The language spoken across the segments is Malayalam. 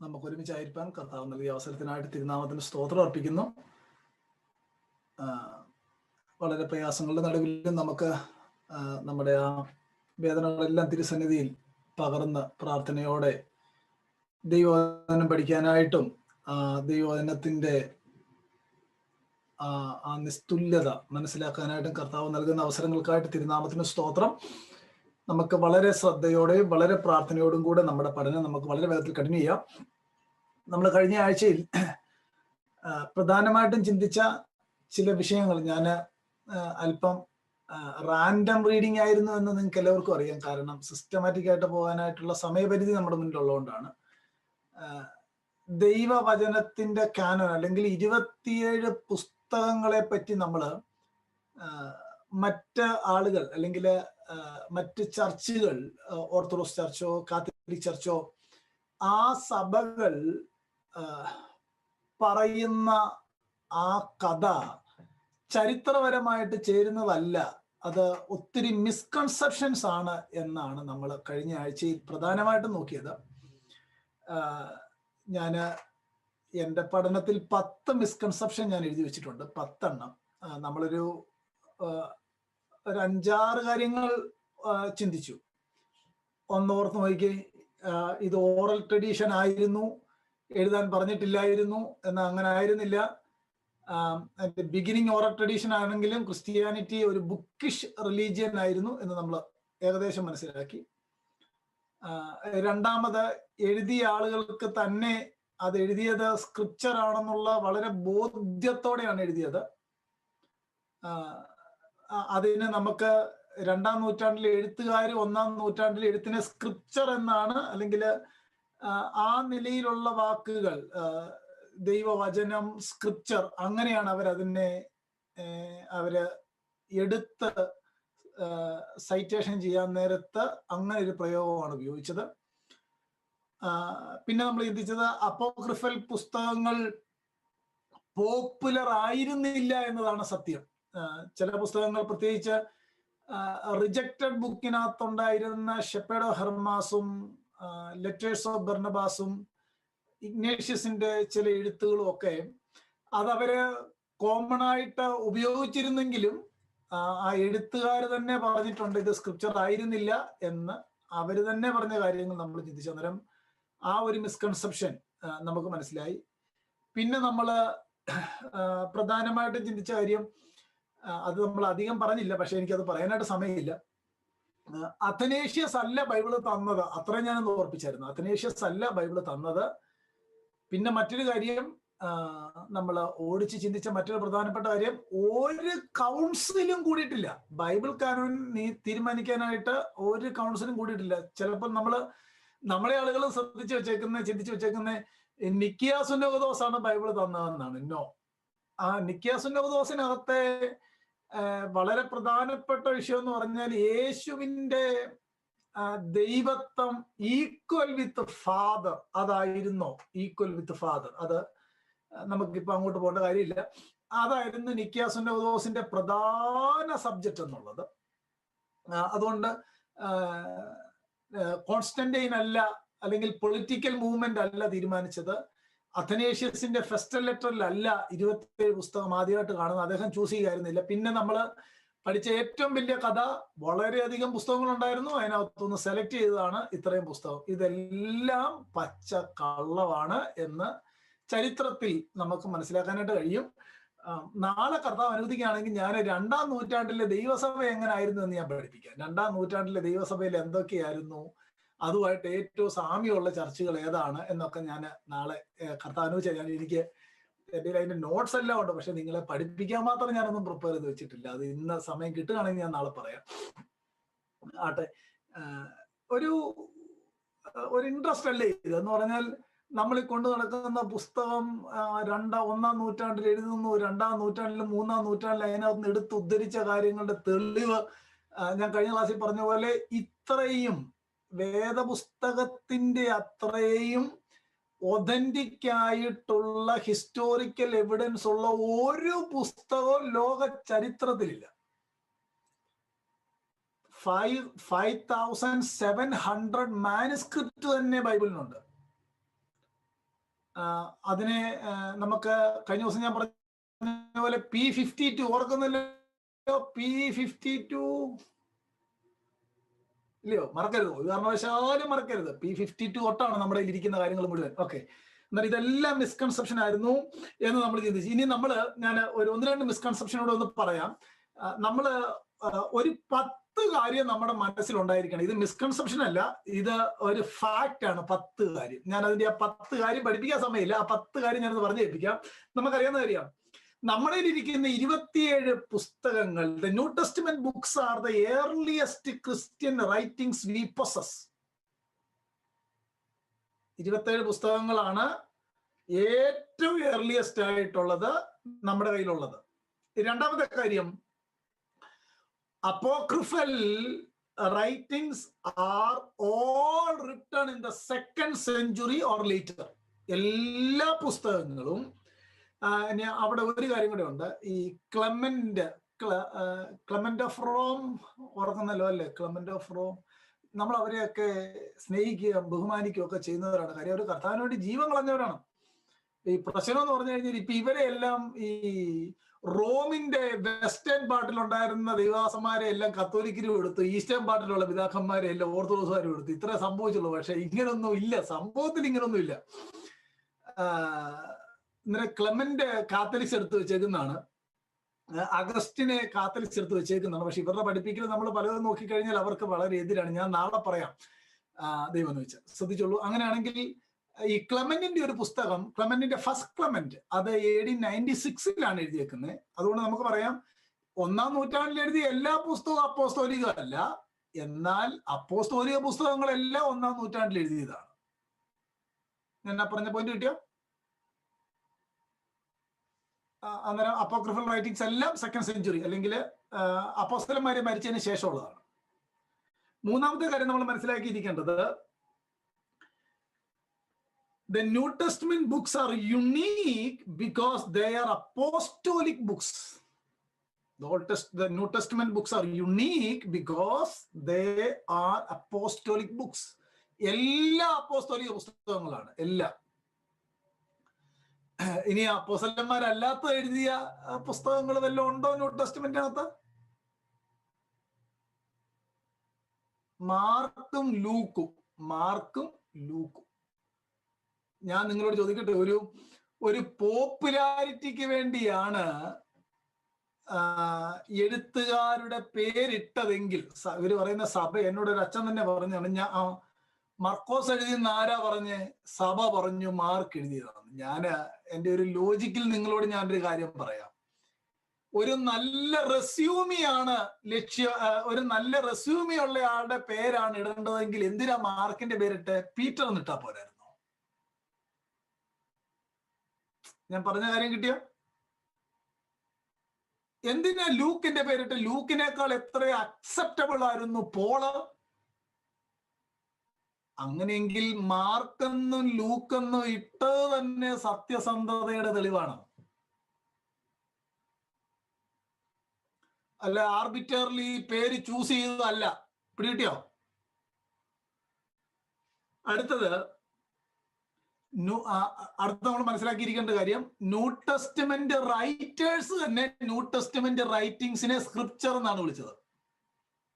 നമുക്ക് ഒരുമിച്ചായിരിക്കാൻ കർത്താവ് നൽകിയ അവസരത്തിനായിട്ട് തിരുനാമത്തിന് സ്തോത്രം അർപ്പിക്കുന്നു. വളരെ പ്രയാസങ്ങളുടെ നടുവിലും നമുക്ക് നമ്മുടെ ആ വേദനകളെല്ലാം തിരുസന്നിധിയിൽ പകർന്ന് പ്രാർത്ഥനയോടെ ദൈവവചനം പഠിക്കാനായിട്ടും ദൈവവചനത്തിൻ്റെ ആ നിസ്തുല്യത മനസ്സിലാക്കാനായിട്ടും കർത്താവ് നൽകുന്ന അവസരങ്ങൾക്കായിട്ട് തിരുനാമത്തിന് സ്തോത്രം. നമുക്ക് വളരെ ശ്രദ്ധയോടെയും വളരെ പ്രാർത്ഥനയോടും കൂടെ നമ്മുടെ പഠനം നമുക്ക് വളരെ വേഗത്തിൽ കണ്ടിന്യൂ ചെയ്യാം. നമ്മൾ കഴിഞ്ഞ ആഴ്ചയിൽ പ്രധാനമായിട്ടും ചിന്തിച്ച ചില വിഷയങ്ങൾ ഞാൻ അല്പം റാൻഡം റീഡിംഗ് ആയിരുന്നു എന്ന് നിങ്ങൾക്ക് എല്ലാവർക്കും അറിയാം. കാരണം സിസ്റ്റമാറ്റിക് ആയിട്ട് പോകാനായിട്ടുള്ള സമയപരിധി നമ്മുടെ മുന്നിലുള്ളതുകൊണ്ടാണ്. ദൈവവചനത്തിന്റെ കാനോൻ അല്ലെങ്കിൽ 27 പുസ്തകങ്ങളെ പറ്റി നമ്മൾ മറ്റ് ആളുകൾ അല്ലെങ്കിൽ മറ്റ് ചർച്ചുകൾ, ഓർത്തഡോക്സ് ചർച്ചോ കാത്തലിക് ചർച്ചോ ആ സഭകൾ പറയുന്ന ആ കഥ ചരിത്രപരമായിട്ട് ചേരുന്നതല്ല, അത് ഒത്തിരി മിസ്കൺസെപ്ഷൻസ് ആണ് എന്നാണ് നമ്മൾ കഴിഞ്ഞ ആഴ്ചയിൽ പ്രധാനമായിട്ടും നോക്കിയത്. ഞാൻ എൻ്റെ പഠനത്തിൽ 10 മിസ്കൺസെപ്ഷൻ ഞാൻ എഴുതി വെച്ചിട്ടുണ്ട്. 10 എണ്ണം. നമ്മളൊരു 5-6 കാര്യങ്ങൾ ചിന്തിച്ചു. ഒന്നോർത്ത് നോക്കി, ഇത് ഓറൽ ട്രഡീഷൻ ആയിരുന്നു, എഴുതാൻ പറഞ്ഞിട്ടില്ലായിരുന്നു എന്ന്. അങ്ങനെ ആയിരുന്നില്ല. ബിഗിനിങ് ഓറൽ ട്രഡീഷൻ ആണെങ്കിലും ക്രിസ്ത്യാനിറ്റി ഒരു ബുക്കിഷ് റിലീജിയൻ ആയിരുന്നു എന്ന് നമ്മൾ ഏകദേശം മനസ്സിലാക്കി. രണ്ടാമത്, എഴുതിയ ആളുകൾക്ക് തന്നെ അത് എഴുതിയത് സ്ക്രിപ്ചർ ആണെന്നുള്ള വളരെ ബോധ്യത്തോടെയാണ് എഴുതിയത്. അതിന് നമുക്ക് 2-ാം നൂറ്റാണ്ടിലെ എഴുത്തുകാർ 1-ാം നൂറ്റാണ്ടിലെ എഴുത്തിനെ സ്ക്രിപ്ചർ എന്നാണ്, അല്ലെങ്കിൽ ആ നിലയിലുള്ള വാക്കുകൾ, ദൈവവചനം, സ്ക്രിപ്ചർ, അങ്ങനെയാണ് അവരതിനെ എടുത്ത് സൈറ്റേഷൻ ചെയ്യാൻ നേരത്ത് അങ്ങനെ ഒരു പ്രയോഗമാണ് ഉപയോഗിച്ചത്. പിന്നെ നമ്മൾ ചിന്തിച്ചത് അപ്പോക്രിഫൽ പുസ്തകങ്ങൾ പോപ്പുലർ ആയിരുന്നില്ല എന്നതാണ് സത്യം. ചില പുസ്തകങ്ങൾ, പ്രത്യേകിച്ച് റിജക്റ്റഡ് ബുക്കിനകത്തുണ്ടായിരുന്ന ഷെപ്പേഡ് ഓഫ് ഹെർമാസും ലെറ്റേഴ്സ് ഓഫ് ബർണബാസും ഇഗ്നേഷ്യസിന്റെ ചില എഴുത്തുകളും ഒക്കെ അതവര് കോമൺ ആയിട്ട് ഉപയോഗിച്ചിരുന്നെങ്കിലും ആ എഴുത്തുകാർ തന്നെ പറഞ്ഞിട്ടുണ്ട് ഇത് സ്ക്രിപ്ചർ ആയിരുന്നില്ല എന്ന്. അവര് തന്നെ പറഞ്ഞ കാര്യങ്ങൾ നമ്മൾ ചിന്തിച്ചു. അന്നേരം ആ ഒരു മിസ്കൺസെപ്ഷൻ നമുക്ക് മനസ്സിലായി. പിന്നെ നമ്മൾ പ്രധാനമായിട്ടും ചിന്തിച്ച കാര്യം, അത് നമ്മൾ അധികം പറഞ്ഞില്ല, പക്ഷെ എനിക്കത് പറയാനായിട്ട് സമയമില്ല. അഥനേഷ്യസ് അല്ല ബൈബിള് തന്നത്, അത്രയും ഞാനൊന്ന് ഓർപ്പിച്ചായിരുന്നു. അഥനേഷ്യസ് അല്ല ബൈബിള് തന്നത്. പിന്നെ മറ്റൊരു കാര്യം, നമ്മൾ ഓടിച്ച് ചിന്തിച്ച മറ്റൊരു പ്രധാനപ്പെട്ട കാര്യം, ഒരു കൗൺസിലും കൂടിയിട്ടില്ല. ബൈബിൾ കാനോൻ തീരുമാനിക്കാനായിട്ട് ഒരു കൗൺസിലും കൂടിയിട്ടില്ല. ചിലപ്പോൾ നമ്മളെ ആളുകൾ ചിന്തിച്ചു വെച്ചേക്കുന്ന നിക്കിയ സുന്നഹദോസ് ആണ് ബൈബിൾ തന്നതെന്നാണ്. നോ. ആ നിക്കിയ സുന്നഹദോസിനകത്തെ വളരെ പ്രധാനപ്പെട്ട വിഷയം എന്ന് പറഞ്ഞാൽ യേശുവിന്റെ ദൈവത്വം ഈക്വൽ വിത്ത് ഫാദർ, അതായിരുന്നോ ഈക്വൽ വിത്ത് ഫാദർ? അത് നമുക്കിപ്പോ അങ്ങോട്ട് പോകേണ്ട കാര്യമില്ല. അതായിരുന്നു നിക്കിയ സുന്നഹദോസിന്റെ പ്രധാന സബ്ജക്റ്റ് എന്നുള്ളത്. അതുകൊണ്ട് കോൺസ്റ്റന്റൈൻ അല്ല, അല്ലെങ്കിൽ പൊളിറ്റിക്കൽ മൂവ്മെന്റ് അല്ല തീരുമാനിച്ചത്. അഥനേഷ്യസിന്റെ ഫെസ്റ്റൽ ലെറ്ററിലല്ല 27 പുസ്തകം ആദ്യമായിട്ട് കാണുന്നത്. അദ്ദേഹം ചൂസ് ചെയ്യായിരുന്നില്ല. പിന്നെ നമ്മൾ പഠിച്ച ഏറ്റവും വലിയ കഥ, വളരെയധികം പുസ്തകങ്ങൾ ഉണ്ടായിരുന്നു, അതിനകത്തുനിന്ന് സെലക്ട് ചെയ്തതാണ് ഇത്രയും പുസ്തകം. ഇതെല്ലാം പച്ച കള്ളമാണ് എന്ന് ചരിത്രത്തിൽ നമുക്ക് മനസ്സിലാക്കാനായിട്ട് കഴിയും. നാളെ കർത്താവ് അനുവദിക്കുകയാണെങ്കിൽ ഞാൻ 2-ാം നൂറ്റാണ്ടിലെ ദൈവസഭ എങ്ങനെയായിരുന്നു എന്ന് ഞാൻ പഠിപ്പിക്കാം. 2-ാം നൂറ്റാണ്ടിലെ ദൈവസഭയിൽ എന്തൊക്കെയായിരുന്നു, അതുമായിട്ട് ഏറ്റവും സാമ്യമുള്ള ചർച്ചകൾ ഏതാണ് എന്നൊക്കെ ഞാൻ നാളെ കർത്താവ് അനുവദിച്ചാൽ എനിക്ക് എൻ്റെ അതിന്റെ നോട്ട്സ് എല്ലാം ഉണ്ട്, പക്ഷെ നിങ്ങളെ പഠിപ്പിക്കാൻ മാത്രം ഞാനൊന്നും പ്രിപ്പയർ ചെയ്ത് വെച്ചിട്ടില്ല. അത് ഇന്ന് സമയം കിട്ടുകയാണെങ്കിൽ ഞാൻ നാളെ പറയാം. ആട്ടെ, ഒരു ഇൻട്രസ്റ്റ് അല്ലേ ഇതെന്ന് പറഞ്ഞാൽ, നമ്മൾ കൊണ്ടു നടക്കുന്ന പുസ്തകം 1-ാം നൂറ്റാണ്ടിൽ എഴുതുന്നു, 2-ാം നൂറ്റാണ്ടിലും 3-ാം നൂറ്റാണ്ടിലും അതിനകത്ത് എടുത്ത് ഉദ്ധരിച്ച കാര്യങ്ങളുടെ തെളിവ് ഞാൻ കഴിഞ്ഞ ക്ലാസ്സിൽ പറഞ്ഞ പോലെ ഇത്രയും വേദപുസ്തകത്തിന്റെ അത്രയും ഒതന്റിക് ആയിട്ടുള്ള ഹിസ്റ്റോറിക്കൽ എവിഡൻസ് ഉള്ള ഒരു പുസ്തകവും ലോക ചരിത്രത്തിലില്ല. 5700 മാനുസ്ക്രിപ്റ്റ് തന്നെ ബൈബിളിനുണ്ട്. അതിനെ നമുക്ക് കഴിഞ്ഞ ദിവസം ഞാൻ പറഞ്ഞ പോലെ P52 ഓർക്കുന്നില്ലയോ? P52 ഇല്ലയോ? മറക്കരുത്, ഒരു കാരണവശാലും മറക്കരുത്. P52 തൊട്ടാണ് നമ്മുടെ ഇരിക്കുന്ന കാര്യങ്ങൾ മുഴുവൻ. ഓക്കെ, എന്നാൽ ഇതെല്ലാം മിസ്കൺസെപ്ഷൻ ആയിരുന്നു എന്ന് നമ്മൾ ചിന്തിച്ചു. ഇനി ഞാൻ ഒരു 1-2 മിസ്കൺസെപ്ഷനോട് ഒന്ന് പറയാം. നമ്മള് ഒരു 10 കാര്യം നമ്മുടെ മനസ്സിലുണ്ടായിരിക്കണം. ഇത് മിസ്കൺസെപ്ഷൻ അല്ല, ഇത് ഒരു ഫാക്റ്റ് ആണ്. 10 കാര്യം. ഞാൻ അതിന്റെ ആ 10 കാര്യം പഠിപ്പിക്കാൻ സമയമില്ല. ആ 10 കാര്യം ഞാനത് പറഞ്ഞു കേൾപ്പിക്കാം. നമുക്കറിയാവുന്ന കാര്യമാണ്, നമ്മുടെ ഇരിക്കുന്ന 27 പുസ്തകങ്ങൾ, the New Testament books are the earliest Christian writings we possess. 27 പുസ്തകങ്ങളാണ് ഏറ്റവും ഏർലിയസ്റ്റ് ആയിട്ടുള്ളത് നമ്മുടെ കയ്യിലുള്ളത്. രണ്ടാമത്തെ കാര്യം, apocryphal writings are all written in the 2nd century or later. എല്ലാ പുസ്തകങ്ങളും അവിടെ ഒരു കാര്യം കൂടെ ഉണ്ട്. ഈ ക്ലെമന്റ് ഓഫ് റോം ഓർക്കുന്നല്ലോ അല്ലേ? ക്ലെമന്റ് ഓഫ് റോം, നമ്മൾ അവരെയൊക്കെ സ്നേഹിക്കുകയും ബഹുമാനിക്കുകയും ഒക്കെ ചെയ്യുന്നവരാണ്. കാര്യം അവർ കർത്താവിന് വേണ്ടി ജീവൻ കളഞ്ഞവരാണ്. ഈ പ്രശ്നം എന്ന് പറഞ്ഞു കഴിഞ്ഞാൽ ഇപ്പൊ ഇവരെല്ലാം ഈ റോമിന്റെ വെസ്റ്റേൺ പാർട്ടിലുണ്ടായിരുന്ന ദൈവദാസന്മാരെ എല്ലാം കത്തോലിക്കരും എടുത്തു, ഈസ്റ്റേൺ പാർട്ടിലുള്ള പിതാക്കന്മാരെ എല്ലാം ഓർത്തഡോക്സുകാരും എടുത്തു. ഇത്രേ സംഭവിച്ചുള്ളൂ. പക്ഷെ ഇങ്ങനൊന്നും ഇല്ല, സംഭവത്തിൽ ഇങ്ങനൊന്നും ഇല്ല. ഇന്നലെ ക്ലെമന്റ് കാത്തലിക്സ് എടുത്ത് വെച്ചേക്കുന്നതാണ്, അഗസ്റ്റിനെ കാത്തലിക്സ് എടുത്ത് വെച്ചേക്കുന്നതാണ്. പക്ഷെ ഇവരുടെ പഠിപ്പിക്കൽ നമ്മൾ പലതും നോക്കിക്കഴിഞ്ഞാൽ അവർക്ക് വളരെ എതിരാണ്. ഞാൻ നാളെ പറയാം, ദൈവം എന്ന് വെച്ചാൽ ശ്രദ്ധിച്ചോളൂ. അങ്ങനെയാണെങ്കിൽ ഈ ക്ലെമന്റിന്റെ ഒരു പുസ്തകം, ക്ലെമന്റിന്റെ ഫസ്റ്റ് ക്ലെമന്റ്, അത് AD 96 എഴുതിയേക്കുന്നത്. അതുകൊണ്ട് നമുക്ക് പറയാം 1-ാം നൂറ്റാണ്ടിൽ എഴുതിയ എല്ലാ പുസ്തകവും അപ്പോസ്തോലികമല്ല, എന്നാൽ അപ്പോസ്തോലിക പുസ്തകങ്ങളെല്ലാം 1-ാം നൂറ്റാണ്ടിൽ എഴുതിയതാണ്. ഞാൻ പറഞ്ഞ പോയിന്റ് കിട്ടിയോ? അന്നേരം അപ്പോക്രിഫൽ റൈറ്റിംഗ്സ് എല്ലാം 2nd സെഞ്ചുറി അല്ലെങ്കിൽ അപ്പോസ്തലന്മാരെ മരിച്ചതിന് ശേഷമുള്ളതാണ്. മൂന്നാമത്തെ കാര്യം നമ്മൾ മനസ്സിലാക്കിയിരിക്കേണ്ടത്, the New Testament books are unique because they are apostolic books. The New Testament books are unique because they are apostolic books. എല്ലാ അപ്പോസ്തോലിക പുസ്തകങ്ങളാണ് എല്ലാം. ഇനി അപ്പോസ്തലന്മാരല്ലാത്ത എഴുതിയ പുസ്തകങ്ങൾ വല്ലതും ഉണ്ടോ ന്യൂ ടെസ്റ്റ്മെന്റിനകത്ത്? മാർക്കും ലൂക്കും. ഞാൻ നിങ്ങളോട് ചോദിക്കട്ടെ, ഒരു പോപ്പുലാരിറ്റിക്ക് വേണ്ടിയാണ് എഴുത്തുകാരുടെ പേരിട്ടതെങ്കിൽ, ഇവര് പറയുന്ന സഭ, എന്നോട് ഒരു അച്ഛൻ തന്നെ പറഞ്ഞാണ്, ഞാൻ മർക്കോസ് എഴുതിയെന്ന് ആരാ പറഞ്ഞ്? സഭ പറഞ്ഞു മാർക്ക് എഴുതിയതാണ്. എൻ്റെ ഒരു ലോജിക്കിൽ നിങ്ങളോട് ഞാനൊരു കാര്യം പറയാം. ഒരു നല്ല റെസ്യൂമിയാണ് ഒരു നല്ല റെസ്യൂമി ഉള്ള ആളുടെ പേരാണ് ഇടേണ്ടതെങ്കിൽ എന്തിനാ മാർക്കിന്റെ പേരിട്ട് പീറ്റർ എന്നിട്ടാ പോരായിരുന്നു? ഞാൻ പറഞ്ഞ കാര്യം കിട്ടിയോ? എന്തിനാ ലൂക്കിന്റെ പേരിട്ട്? ലൂക്കിനേക്കാൾ എത്ര അക്സെപ്റ്റബിൾ ആയിരുന്നു പോള്. അങ്ങനെയെങ്കിൽ മാർക്കെന്നും ലൂക്കെന്നും ഇട്ടത് തന്നെ സത്യസന്ധതയുടെ തെളിവാണ്. അല്ല ആർബിറ്റർലി പേര് ചൂസ് ചെയ്തതല്ല. പിടികിട്ടിയോ? അടുത്തത് നമ്മൾ മനസ്സിലാക്കിയിരിക്കേണ്ട കാര്യം, ന്യൂ ടെസ്റ്റ്മെന്റ് റൈറ്റേഴ്സ് തന്നെ ന്യൂ ടെസ്റ്റ്മെന്റ് റൈറ്റിംഗ്സിനെ സ്ക്രിപ്ചർ എന്നാണ് വിളിച്ചത്.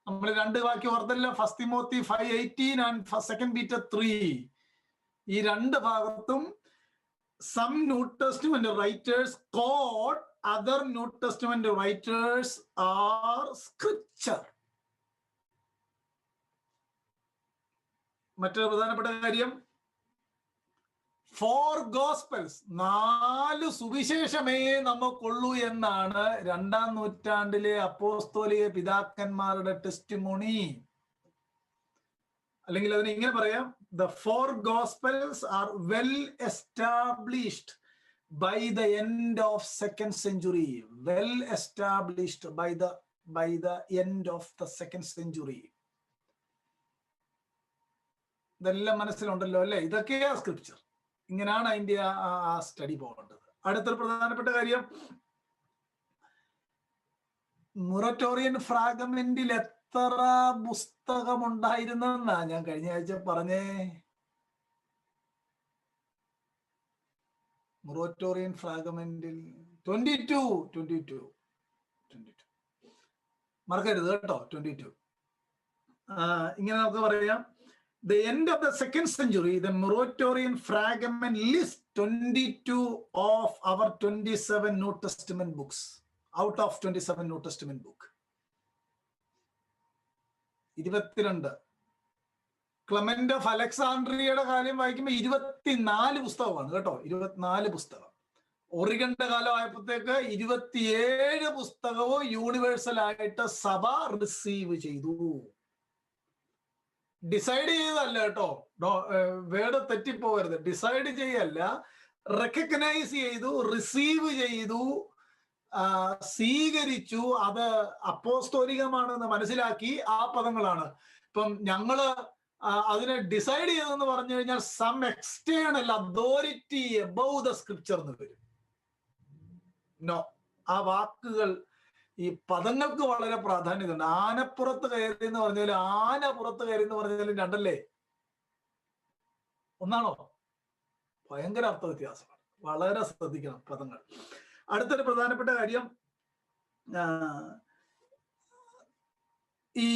നമ്മൾ 2 വാക്യം ഓർത്തല്ല, 1 തിമോത്തി 5:18 ആൻഡ് 2 Peter 3. ഈ 2 ഭാഗത്തും some New Testament writers called other New Testament writers are scripture. മറ്റൊരു പ്രധാനപ്പെട്ട കാര്യം, 4 Gospels, 4 സുവിശേഷമേ നമുക്കുള്ളൂ എന്നാണ് 2-ാം നൂറ്റാണ്ടിലെ അപ്പോസ്തോലിക പിതാക്കന്മാരുടെ ടെസ്റ്റിമോണി. അല്ലെങ്കിൽ അതിനെ ഇങ്ങനെ പറയാം, the 4 Gospels are well established by the end of 2nd century. Well established by the end of the 2nd century. ഇതെല്ലാം മനസ്സിലുണ്ടല്ലോ അല്ലെ? ഇതൊക്കെയാ സ്ക്രിപ്ചർ. ഇങ്ങനെയാണ് അതിന്റെ ആ സ്റ്റഡി പോകേണ്ടത്. അടുത്തൊരു പ്രധാനപ്പെട്ട കാര്യം, മൊറട്ടോറിയൻ ഫ്രാഗ്മെന്റിൽ എത്ര പുസ്തകം ഉണ്ടായിരുന്നെന്നാ ഞാൻ കഴിഞ്ഞ ആഴ്ച പറഞ്ഞേ? മൊറട്ടോറിയൻ ഫ്രാഗ്മെന്റിൽ 22 മറക്കരുത് കേട്ടോ. 22 ഇങ്ങനെ നമുക്ക് പറയാം. The end of the 2nd century, the Muratorian fragment lists 22 of our 27 New Testament books. Out of 27 New Testament book. 22. Clement of അലക്സാണ്ട്രിയയുടെ കാര്യം വായിക്കുമ്പോൾ 24 പുസ്തകമാണ് കേട്ടോ. 24 പുസ്തകം. ഒറിഗന്റെ കാലം ആയപ്പോഴത്തേക്ക് 27 പുസ്തകവും യൂണിവേഴ്സൽ ആയിട്ട് സഭ റിസീവ് ചെയ്തു. ഡിസൈഡ് ചെയ്തല്ല കേട്ടോ, വേർഡ് തെറ്റിപ്പോകരുത്. ഡിസൈഡ് ചെയ്യല്ല, റെക്കഗ്നൈസ് ചെയ്തു, റിസീവ് ചെയ്തു, സ്വീകരിച്ചു. അത് അപ്പോസ്തോലികമാണെന്ന് മനസ്സിലാക്കി. ആ പദങ്ങളാണ്. ഇപ്പം ഞങ്ങള് അതിനെ ഡിസൈഡ് ചെയ്തെന്ന് പറഞ്ഞു കഴിഞ്ഞാൽ some external authority above the scripture എന്ന് വരും. നോ, ആ വാക്കുകൾ, ഈ പദങ്ങൾക്ക് വളരെ പ്രാധാന്യമുണ്ട്. ആനപ്പുറത്ത് കയറി എന്ന് പറഞ്ഞാലും ആന പുറത്ത് കയറി എന്ന് പറഞ്ഞാലും രണ്ടല്ലേ, ഒന്നാണോ? ഭയങ്കര അർത്ഥ വ്യത്യാസമാണ്. വളരെ ശ്രദ്ധിക്കണം പദങ്ങൾ. അടുത്തൊരു പ്രധാനപ്പെട്ട കാര്യം, ഈ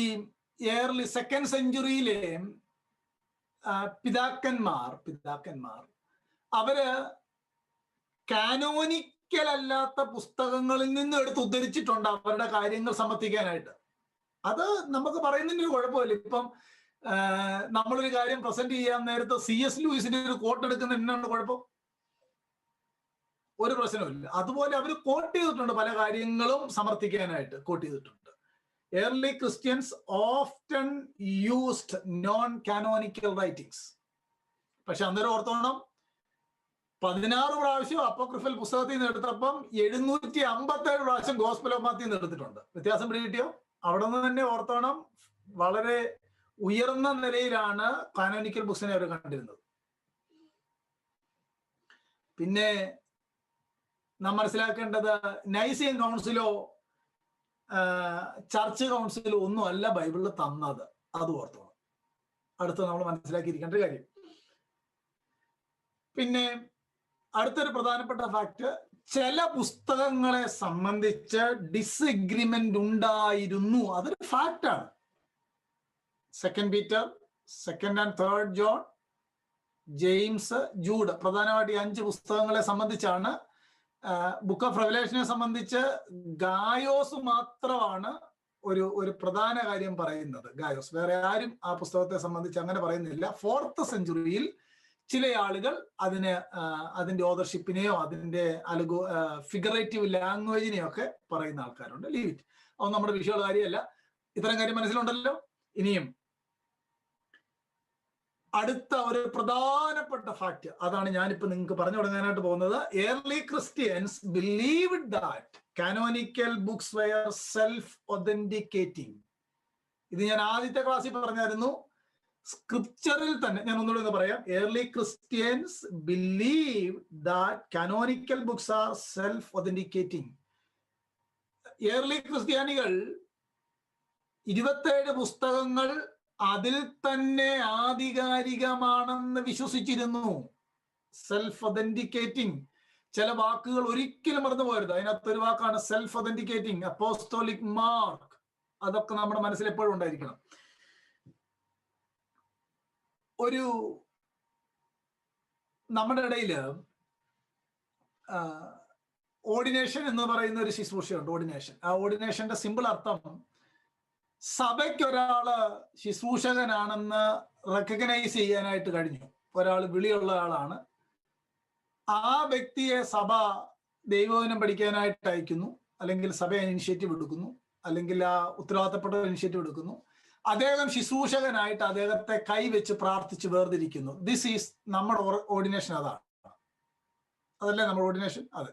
ഏർലി 2nd സെഞ്ചുറിയിലെ പിതാക്കന്മാർ അവര് കാനോനിക്കൽ അല്ലാത്ത പുസ്തകങ്ങളിൽ നിന്ന് എടുത്ത് ഉദ്ധരിച്ചിട്ടുണ്ട് അവരുടെ കാര്യങ്ങൾ സമർത്ഥിക്കാനായിട്ട്. അത് നമുക്ക് പറയുന്നതിന് ഒരു കുഴപ്പമില്ല. ഇപ്പം നമ്മളൊരു കാര്യം പ്രസന്റ് ചെയ്യാൻ നേരത്ത് C.S. ലൂയിസിന്റെ ഒരു കോട്ട് എടുക്കുന്ന എന്നാണ് കുഴപ്പം? ഒരു പ്രശ്നമില്ല. അതുപോലെ അവർ കോട്ട് ചെയ്തിട്ടുണ്ട്, പല കാര്യങ്ങളും സമർത്ഥിക്കാനായിട്ട് കോട്ട് ചെയ്തിട്ടുണ്ട്. Early Christians often used non-canonical writings. പക്ഷെ അന്നേരം ഓർത്തോണം, 16 പ്രാവശ്യം അപ്പോക്രിഫൽ പുസ്തകത്തിൽ നിന്ന് എടുത്തപ്പം 757 പ്രാവശ്യം ഗോസ്പൽ ഓഫ് മാത്യു നിന്ന് എടുത്തിട്ടുണ്ട്. വ്യത്യാസം പിടികിട്ടിയോ? അവിടെ നിന്ന് തന്നെ ഓർത്തോണം, വളരെ ഉയർന്ന നിലയിലാണ് കാനോനിക്കൽ ബുക്സിനെ അവർ കണ്ടിരുന്നത്. പിന്നെ നാം മനസ്സിലാക്കേണ്ടത്, നൈസിയൻ കൗൺസിലോ ചർച്ച് കൗൺസിലോ ഒന്നും അല്ല ബൈബിളിൽ തന്നത്. അത് ഓർത്തോണം. അടുത്ത് നമ്മൾ മനസ്സിലാക്കിയിരിക്കേണ്ട കാര്യം. പിന്നെ അടുത്തൊരു പ്രധാനപ്പെട്ട ഫാക്ട്, ചില പുസ്തകങ്ങളെ സംബന്ധിച്ച് ഡിസ്എഗ്രിമെന്റ് ഉണ്ടായിരുന്നു. അതൊരു ഫാക്റ്റാണ്. 2 Peter, 2 and 3 John, James, Jude, പ്രധാനമായിട്ട് ഈ 5 പുസ്തകങ്ങളെ സംബന്ധിച്ചാണ്. ബുക്ക് ഓഫ് റെവലേഷനെ സംബന്ധിച്ച് ഗായോസ് മാത്രമാണ് ഒരു പ്രധാന കാര്യം പറയുന്നത്. ഗായോസ്, വേറെ ആരും ആ പുസ്തകത്തെ സംബന്ധിച്ച് അങ്ങനെ പറയുന്നില്ല. 4th സെഞ്ചുറിയിൽ ചില ആളുകൾ അതിന്റെ ഓതർഷിപ്പിനെയോ അതിന്റെ ഫിഗറേറ്റീവ് ലാംഗ്വേജിനെയോ ഒക്കെ പറയുന്ന ആൾക്കാരുണ്ട്. ലീവ് ഇറ്റ്, അത് നമ്മുടെ വിഷയമുള്ള കാര്യമല്ല. ഇത്തരം കാര്യം മനസ്സിലുണ്ടല്ലോ. ഇനിയും അടുത്ത ഒരു പ്രധാനപ്പെട്ട ഫാക്ട്, അതാണ് ഞാനിപ്പോ നിങ്ങൾക്ക് പറഞ്ഞു തുടങ്ങാനായിട്ട് പോകുന്നത്. Early Christians believed that canonical books were self authenticating. ഇത് ഞാൻ ആദ്യത്തെ ക്ലാസ്സിൽ പറഞ്ഞായിരുന്നു. സ്ക്രിപ്ചറിൽ തന്നെ ഞാൻ ഒന്നുകൂടെ പറയാം. Early Christians believe that canonical books are self authenticating. Early ക്രിസ്ത്യാനികൾ 27 പുസ്തകങ്ങൾ അതിൽ തന്നെ ആധികാരികമാണെന്ന് വിശ്വസിച്ചിരുന്നു. Self authenticating. ചില വാക്കുകൾ ഒരിക്കലും മറന്നു പോകരുത്. അതിനകത്തൊരു വാക്കാണ് സെൽഫ് ഒതന്റിക്കേറ്റിംഗ്, അപ്പോസ്തോലിക് മാർക്ക്. അതൊക്കെ നമ്മുടെ മനസ്സിൽ എപ്പോഴും ഉണ്ടായിരിക്കണം. നമ്മുടെ ഇടയില് ഓർഡിനേഷൻ എന്ന് പറയുന്ന ഒരു ശുശ്രൂഷയുണ്ട്. ഓർഡിനേഷൻ. ആ ഓർഡിനേഷന്റെ സിമ്പിൾ അർത്ഥം, സഭയ്ക്ക് ഒരാള് ശുശ്രൂഷകനാണെന്ന് റെക്കഗ്നൈസ് ചെയ്യാനായിട്ട് കഴിഞ്ഞു. ഒരാൾ വിളിയുള്ള ആളാണ്. ആ വ്യക്തിയെ സഭ ദൈവവചനം പഠിക്കാനായിട്ട് അയക്കുന്നു, അല്ലെങ്കിൽ സഭ ഇനിഷ്യേറ്റീവ് എടുക്കുന്നു, അല്ലെങ്കിൽ ആ ഉത്തരവാദിത്തപ്പെട്ട ഇനിഷ്യേറ്റീവ് എടുക്കുന്നു. അദ്ദേഹം ശുശ്രൂഷകനായിട്ട് അദ്ദേഹത്തെ കൈവച്ച് പ്രാർത്ഥിച്ച് വേർതിരിക്കുന്നു. ദിസ് ഈസ് നമ്മുടെ ഓർഡിനേഷൻ. അതല്ലേ നമ്മുടെ ഓർഡിനേഷൻ? അതെ,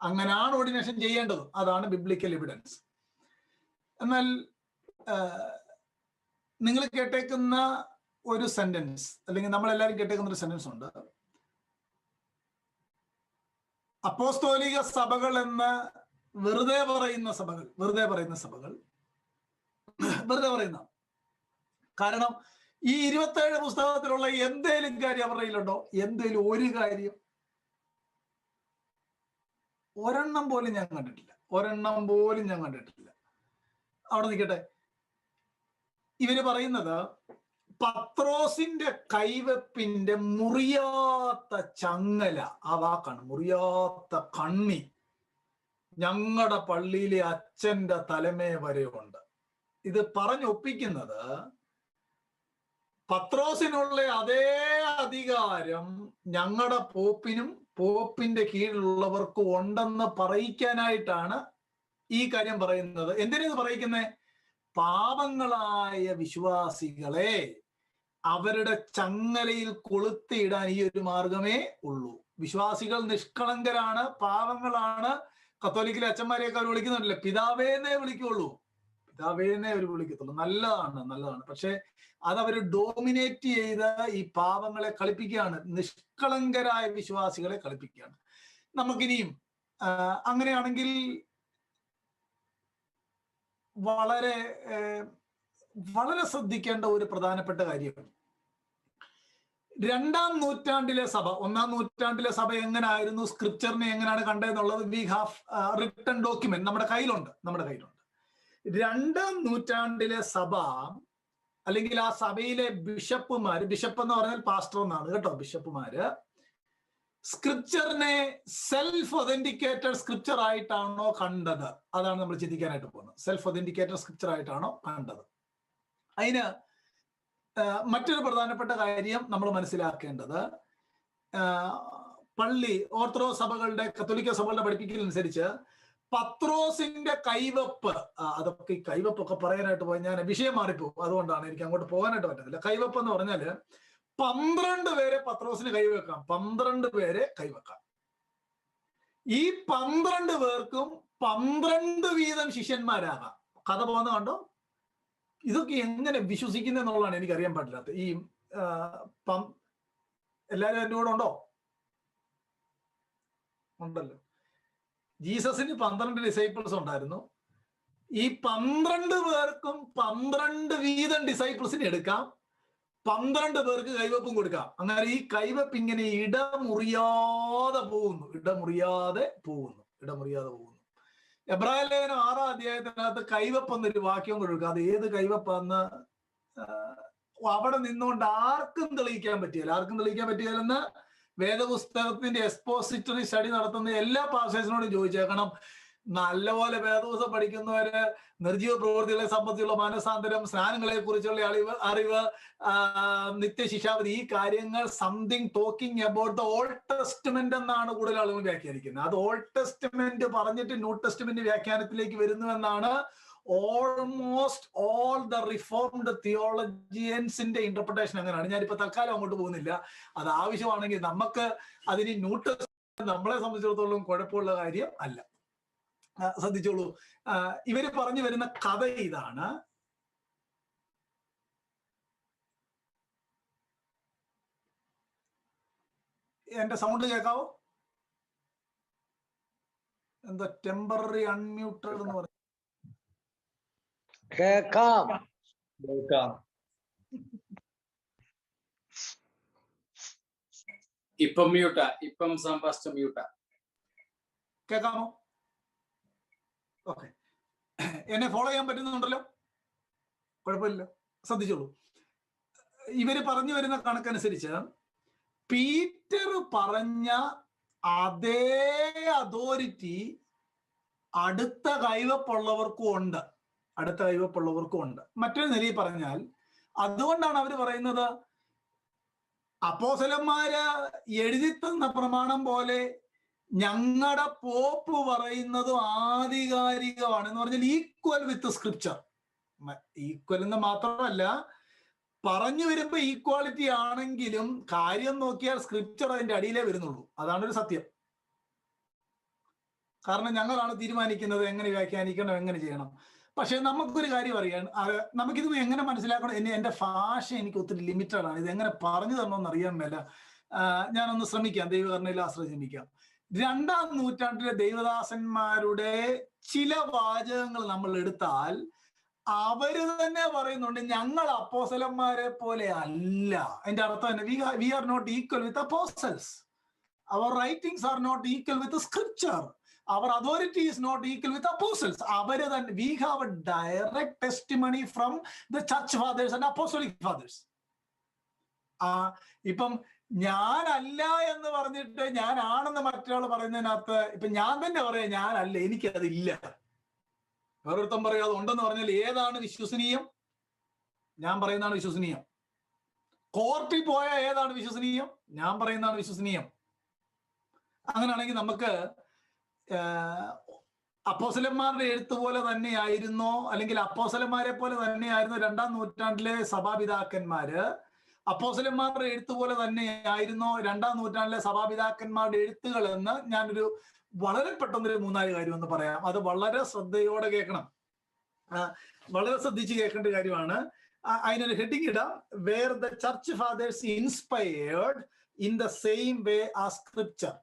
അങ്ങനെയാണ് ഓർഡിനേഷൻ ചെയ്യേണ്ടത്. അതാണ് ബിബ്ലിക്കൽ എവിഡൻസ്. എന്നാൽ നിങ്ങൾ കേട്ടേക്കുന്ന ഒരു സെന്റൻസ്, അല്ലെങ്കിൽ നമ്മളെല്ലാവരും കേട്ടേക്കുന്ന ഒരു സെന്റൻസ് ഉണ്ട്. അപ്പോസ്തോലിക സഭകൾ എന്ന് വെറുതെ പറയുന്ന സഭകൾ. കാരണം ഈ 27 പുസ്തകത്തിലുള്ള എന്തേലും കാര്യം അവരുടെ കയ്യിലുണ്ടോ? എന്തേലും ഒരു കാര്യം? ഒരെണ്ണം പോലും ഞാൻ കണ്ടിട്ടില്ല. ഒരെണ്ണം പോലും ഞാൻ കണ്ടിട്ടില്ല. അവിടെ നിൽക്കട്ടെ. ഇവര് പറയുന്നത് പത്രോസിന്റെ കൈവെപ്പിന്റെ മുറിയാത്ത ചങ്ങല, ആ വാക്കാണ്, മുറിയാത്ത കണ്ണി ഞങ്ങളുടെ പള്ളിയിലെ അച്ഛന്റെ തലമേ വരെ ഉണ്ട്. ഇത് പറഞ്ഞൊപ്പിക്കുന്നത് പത്രോസിനുള്ള അതേ അധികാരം ഞങ്ങളുടെ പോപ്പിനും പോപ്പിന്റെ കീഴിലുള്ളവർക്കും ഉണ്ടെന്ന് പറയിക്കാനായിട്ടാണ് ഈ കാര്യം പറയുന്നത്. എന്തിനാ പറയിക്കുന്നത്? പാപങ്ങളായ വിശ്വാസികളെ അവരുടെ ചങ്ങലയിൽ കൊളുത്തിയിടാൻ ഈ ഒരു മാർഗമേ ഉള്ളൂ. വിശ്വാസികൾ നിഷ്കളങ്കരാണ്, പാവങ്ങളാണ്. കത്തോലിക്കിലെ അച്ഛന്മാരെയൊക്കെ അവർ വിളിക്കുന്നുണ്ടല്ലേ, പിതാവേന്നേ വിളിക്കുള്ളൂ, പിതാവേന്നേ അവർ വിളിക്കത്തുള്ളൂ. നല്ലതാണ്, നല്ലതാണ്. പക്ഷെ അതവര് ഡോമിനേറ്റ് ചെയ്ത് ഈ പാവങ്ങളെ കളിപ്പിക്കുകയാണ്, നിഷ്കളങ്കരായ വിശ്വാസികളെ കളിപ്പിക്കുകയാണ്. നമുക്കിനിയും അങ്ങനെയാണെങ്കിൽ വളരെ വളരെ ശ്രദ്ധിക്കേണ്ട ഒരു പ്രധാനപ്പെട്ട കാര്യമാണ്. 2-ാം നൂറ്റാണ്ടിലെ സഭ, 1-ാം നൂറ്റാണ്ടിലെ സഭ എങ്ങനെയായിരുന്നു, സ്ക്രിപ്ചറിനെ എങ്ങനെയാണ് കണ്ടതെന്നുള്ളത് വി ഹാവ് റിട്ടൺ ഡോക്യുമെന്റ് നമ്മുടെ കയ്യിലുണ്ട്. 2-ാം നൂറ്റാണ്ടിലെ സഭ, അല്ലെങ്കിൽ ആ സഭയിലെ ബിഷപ്പുമാര്, ബിഷപ്പ് എന്ന് പറഞ്ഞാൽ പാസ്റ്റർ എന്നാണ് കേട്ടോ, ബിഷപ്പുമാര് സ്ക്രിപ്ചറിനെ സെൽഫ് ഒതന്റിക്കേറ്റഡ് സ്ക്രിപ്ചർ ആയിട്ടാണോ കണ്ടത്? അതാണ് നമ്മൾ ചിന്തിക്കാനായിട്ട് പോകുന്നത്. സെൽഫ് ഒതന്റിക്കേറ്റഡ് സ്ക്രിപ്ചർ ആയിട്ടാണോ കണ്ടത്? അതിന് മറ്റൊരു പ്രധാനപ്പെട്ട കാര്യം നമ്മൾ മനസ്സിലാക്കേണ്ടത്, പള്ളി ഓർത്തഡോക്സ് സഭകളുടെ, കത്തോലിക്ക സഭകളുടെ പഠിപ്പിക്കലനുസരിച്ച് പത്രോസിന്റെ കൈവപ്പ്, അതൊക്കെ ഈ കൈവപ്പൊക്കെ പറയാനായിട്ട് പോയി ഞാൻ വിഷയം മാറിപ്പോകും, അതുകൊണ്ടാണ് എനിക്ക് അങ്ങോട്ട് പോകാനായിട്ട് പറ്റത്തില്ല. കൈവപ്പ് എന്ന് പറഞ്ഞാല് 12 പേരെ പത്രോസിന് കൈവെക്കാം, 12 പേരെ കൈവെക്കാം. ഈ 12 പേർക്കും 12 വീതം ശിഷ്യന്മാരാകാം. കഥ പോകുന്ന കണ്ടോ? ഇതൊക്കെ എങ്ങനെ വിശ്വസിക്കുന്നെന്നുള്ളതാണ് എനിക്ക് അറിയാൻ പാടില്ലാത്ത. ഈ എല്ലാവരും എൻ്റെ കൂടെ ഉണ്ടോ? ഉണ്ടല്ലോ. ജീസസിന് 12 ഡിസൈപ്പിൾസ് ഉണ്ടായിരുന്നു. ഈ 12 പേർക്കും 12 വീതം ഡിസൈപ്പിൾസിന് എടുക്കാം, 12 പേർക്ക് കൈവെപ്പും കൊടുക്കാം. അങ്ങനെ ഈ കൈവെപ്പ് ഇങ്ങനെ ഇടമുറിയാതെ പോകുന്നു. എബ്രായ ലേഖനം 6-ാം അധ്യായത്തിനകത്ത് കൈവെപ്പ് എന്നൊരു വാക്യം കൊടുക്കുക. അത് ഏത് കൈവെപ്പാന്ന് അവിടെ നിന്നുകൊണ്ട് ആർക്കും തെളിയിക്കാൻ പറ്റിയാലെന്ന് വേദപുസ്തകത്തിന്റെ എക്സ്പോസിറ്ററി സ്റ്റഡി നടത്തുന്ന എല്ലാ പാസ്റ്റേഴ്സിനോടും ചോദിച്ചേക്കണം. നല്ലപോലെ വേദപുസ്തകം പഠിക്കുന്നവര് നിർജീവ പ്രവൃത്തികളെ സംബന്ധിച്ചുള്ള മാനസാന്തരം, സ്നാനങ്ങളെ കുറിച്ചുള്ള അറിവ്, നിത്യശിക്ഷാവധി, ഈ കാര്യങ്ങൾ something talking about the Old Testament എന്നാണ് കൂടുതൽ ആളുകൾ വ്യാഖ്യാനിക്കുന്നത്. അത് ഓൾഡ് ടെസ്റ്റ്മെന്റ് പറഞ്ഞിട്ട് ന്യൂ ടെസ്റ്റ്മെന്റ് വ്യാഖ്യാനത്തിലേക്ക് വരുന്നുവെന്നാണ് ഓൾമോസ്റ്റ് ഓൾ ദ റിഫോംഡ് തിയോളജിയൻസിന്റെ ഇന്റർപ്രിട്ടേഷൻ. അങ്ങനെയാണ്. ഞാനിപ്പോ തൽക്കാലം അങ്ങോട്ട് പോകുന്നില്ല. അത് ആവശ്യമാണെങ്കിൽ നമുക്ക് അതിന് ന്യൂ ടെസ്റ്റ്മെന്റ് നമ്മളെ സംബന്ധിച്ചിടത്തോളം കുഴപ്പമുള്ള കാര്യം അല്ല. ശ്രദ്ധിച്ചോളൂ. ഇവര് പറഞ്ഞു വരുന്ന കഥ ഇതാണ്. എന്റെ സൗണ്ട് കേൾക്കാവോ? എന്താ ടെമ്പററി അൺമ്യൂട്ടഡ് എന്ന് പറഞ്ഞു? കേൾക്കാം. ഇപ്പം മ്യൂട്ടാ, ഇപ്പം സാമ്പാസ്റ്റ് മ്യൂട്ടാ. കേൾക്കാമോ? ഓക്കെ. എന്നെ ഫോളോ ചെയ്യാൻ പറ്റുന്നുണ്ടല്ലോ, കുഴപ്പമില്ല. ശ്രദ്ധിച്ചോളൂ. ഇവര് പറഞ്ഞു വരുന്ന കണക്കനുസരിച്ച് പീറ്റർ പറഞ്ഞ അതേ അതോറിറ്റി അടുത്ത കൈവപ്പുള്ളവർക്കും ഉണ്ട്. മറ്റൊരു നിലയിൽ പറഞ്ഞാൽ, അതുകൊണ്ടാണ് അവർ പറയുന്നത് അപ്പോസ്തലന്മാര് എഴുതി തന്ന പ്രമാണം പോലെ ഞങ്ങളുടെ പോപ്പ് പറയുന്നത് ആധികാരികമാണ് എന്ന് പറഞ്ഞാൽ ഈക്വൽ വിത്ത് സ്ക്രിപ്ചർ. ഈക്വൽ എന്ന് മാത്രമല്ല, പറഞ്ഞു വരുമ്പോ ഈക്വാളിറ്റി ആണെങ്കിലും കാര്യം നോക്കിയാൽ സ്ക്രിപ്ചർ അതിന്റെ അടിയിലേ വരുന്നുള്ളൂ. അതാണ് ഒരു സത്യം. കാരണം ഞങ്ങളാണ് തീരുമാനിക്കുന്നത് എങ്ങനെ വ്യാഖ്യാനിക്കണം, എങ്ങനെ ചെയ്യണം. പക്ഷെ നമുക്കൊരു കാര്യം അറിയാൻ, നമുക്കിത് എങ്ങനെ മനസ്സിലാക്കണം. എന്റെ ഭാഷ എനിക്ക് ഒത്തിരി ലിമിറ്റഡ് ആണ്. ഇത് എങ്ങനെ പറഞ്ഞു തരണമെന്ന് അറിയാൻ മേല. ഞാനൊന്ന് ശ്രമിക്കാം, ദൈവകരുണയിൽ ശ്രമിക്കാം. 2-ാം നൂറ്റാണ്ടിലെ ദൈവദാസന്മാരുടെ ചില വാചകങ്ങൾ നമ്മൾ എടുത്താൽ അവര് തന്നെ പറയുന്നുണ്ട് ഞങ്ങൾ അപ്പോസ്തലന്മാരെ പോലെ അല്ല. അതിന്റെ അർത്ഥം തന്നെ we are not equal with apostles. അവർ writings are not equal with scripture. our authority is not equal with apostles. We have a direct testimony from the church fathers and apostolic fathers. ഇപ്പം ഞാനല്ല എന്ന് പറഞ്ഞിട്ട് ഞാനാണെന്ന് മറ്റൊരാൾ പറയുന്നതിനകത്ത് ഇപ്പൊ ഞാൻ തന്നെ പറയാം ഞാനല്ല, എനിക്കതില്ല. വേറൊരുത്തം പറയും അത് ഉണ്ടെന്ന് പറഞ്ഞാൽ ഏതാണ് വിശ്വസനീയം? ഞാൻ പറയുന്നതാണ് വിശ്വസനീയം. കോർട്ടിൽ പോയാൽ ഏതാണ് വിശ്വസനീയം? ഞാൻ പറയുന്നതാണ് വിശ്വസനീയം. അങ്ങനെയാണെങ്കിൽ നമുക്ക് അപ്പോസ്തലന്മാരുടെ എഴുത്ത് പോലെ തന്നെയായിരുന്നോ, അല്ലെങ്കിൽ അപ്പോസ്തലന്മാരെ പോലെ തന്നെയായിരുന്നു 2-ാം നൂറ്റാണ്ടിലെ സഭാപിതാക്കന്മാര്? അപ്പോസ്തലന്മാരുടെ എഴുത്ത് പോലെ തന്നെയായിരുന്നോ 2-ാം നൂറ്റാണ്ടിലെ സഭാപിതാക്കന്മാരുടെ എഴുത്തുകൾ എന്ന് ഞാനൊരു വളരെ പെട്ടെന്നൊരു 3-4 കാര്യം എന്ന് പറയാം. അത് വളരെ ശ്രദ്ധയോടെ കേൾക്കണം, വളരെ ശ്രദ്ധിച്ച് കേൾക്കേണ്ട കാര്യമാണ്. അതിനൊരു ഹെഡിങ് ഇടാം, where the church fathers inspired in the same way as scripture.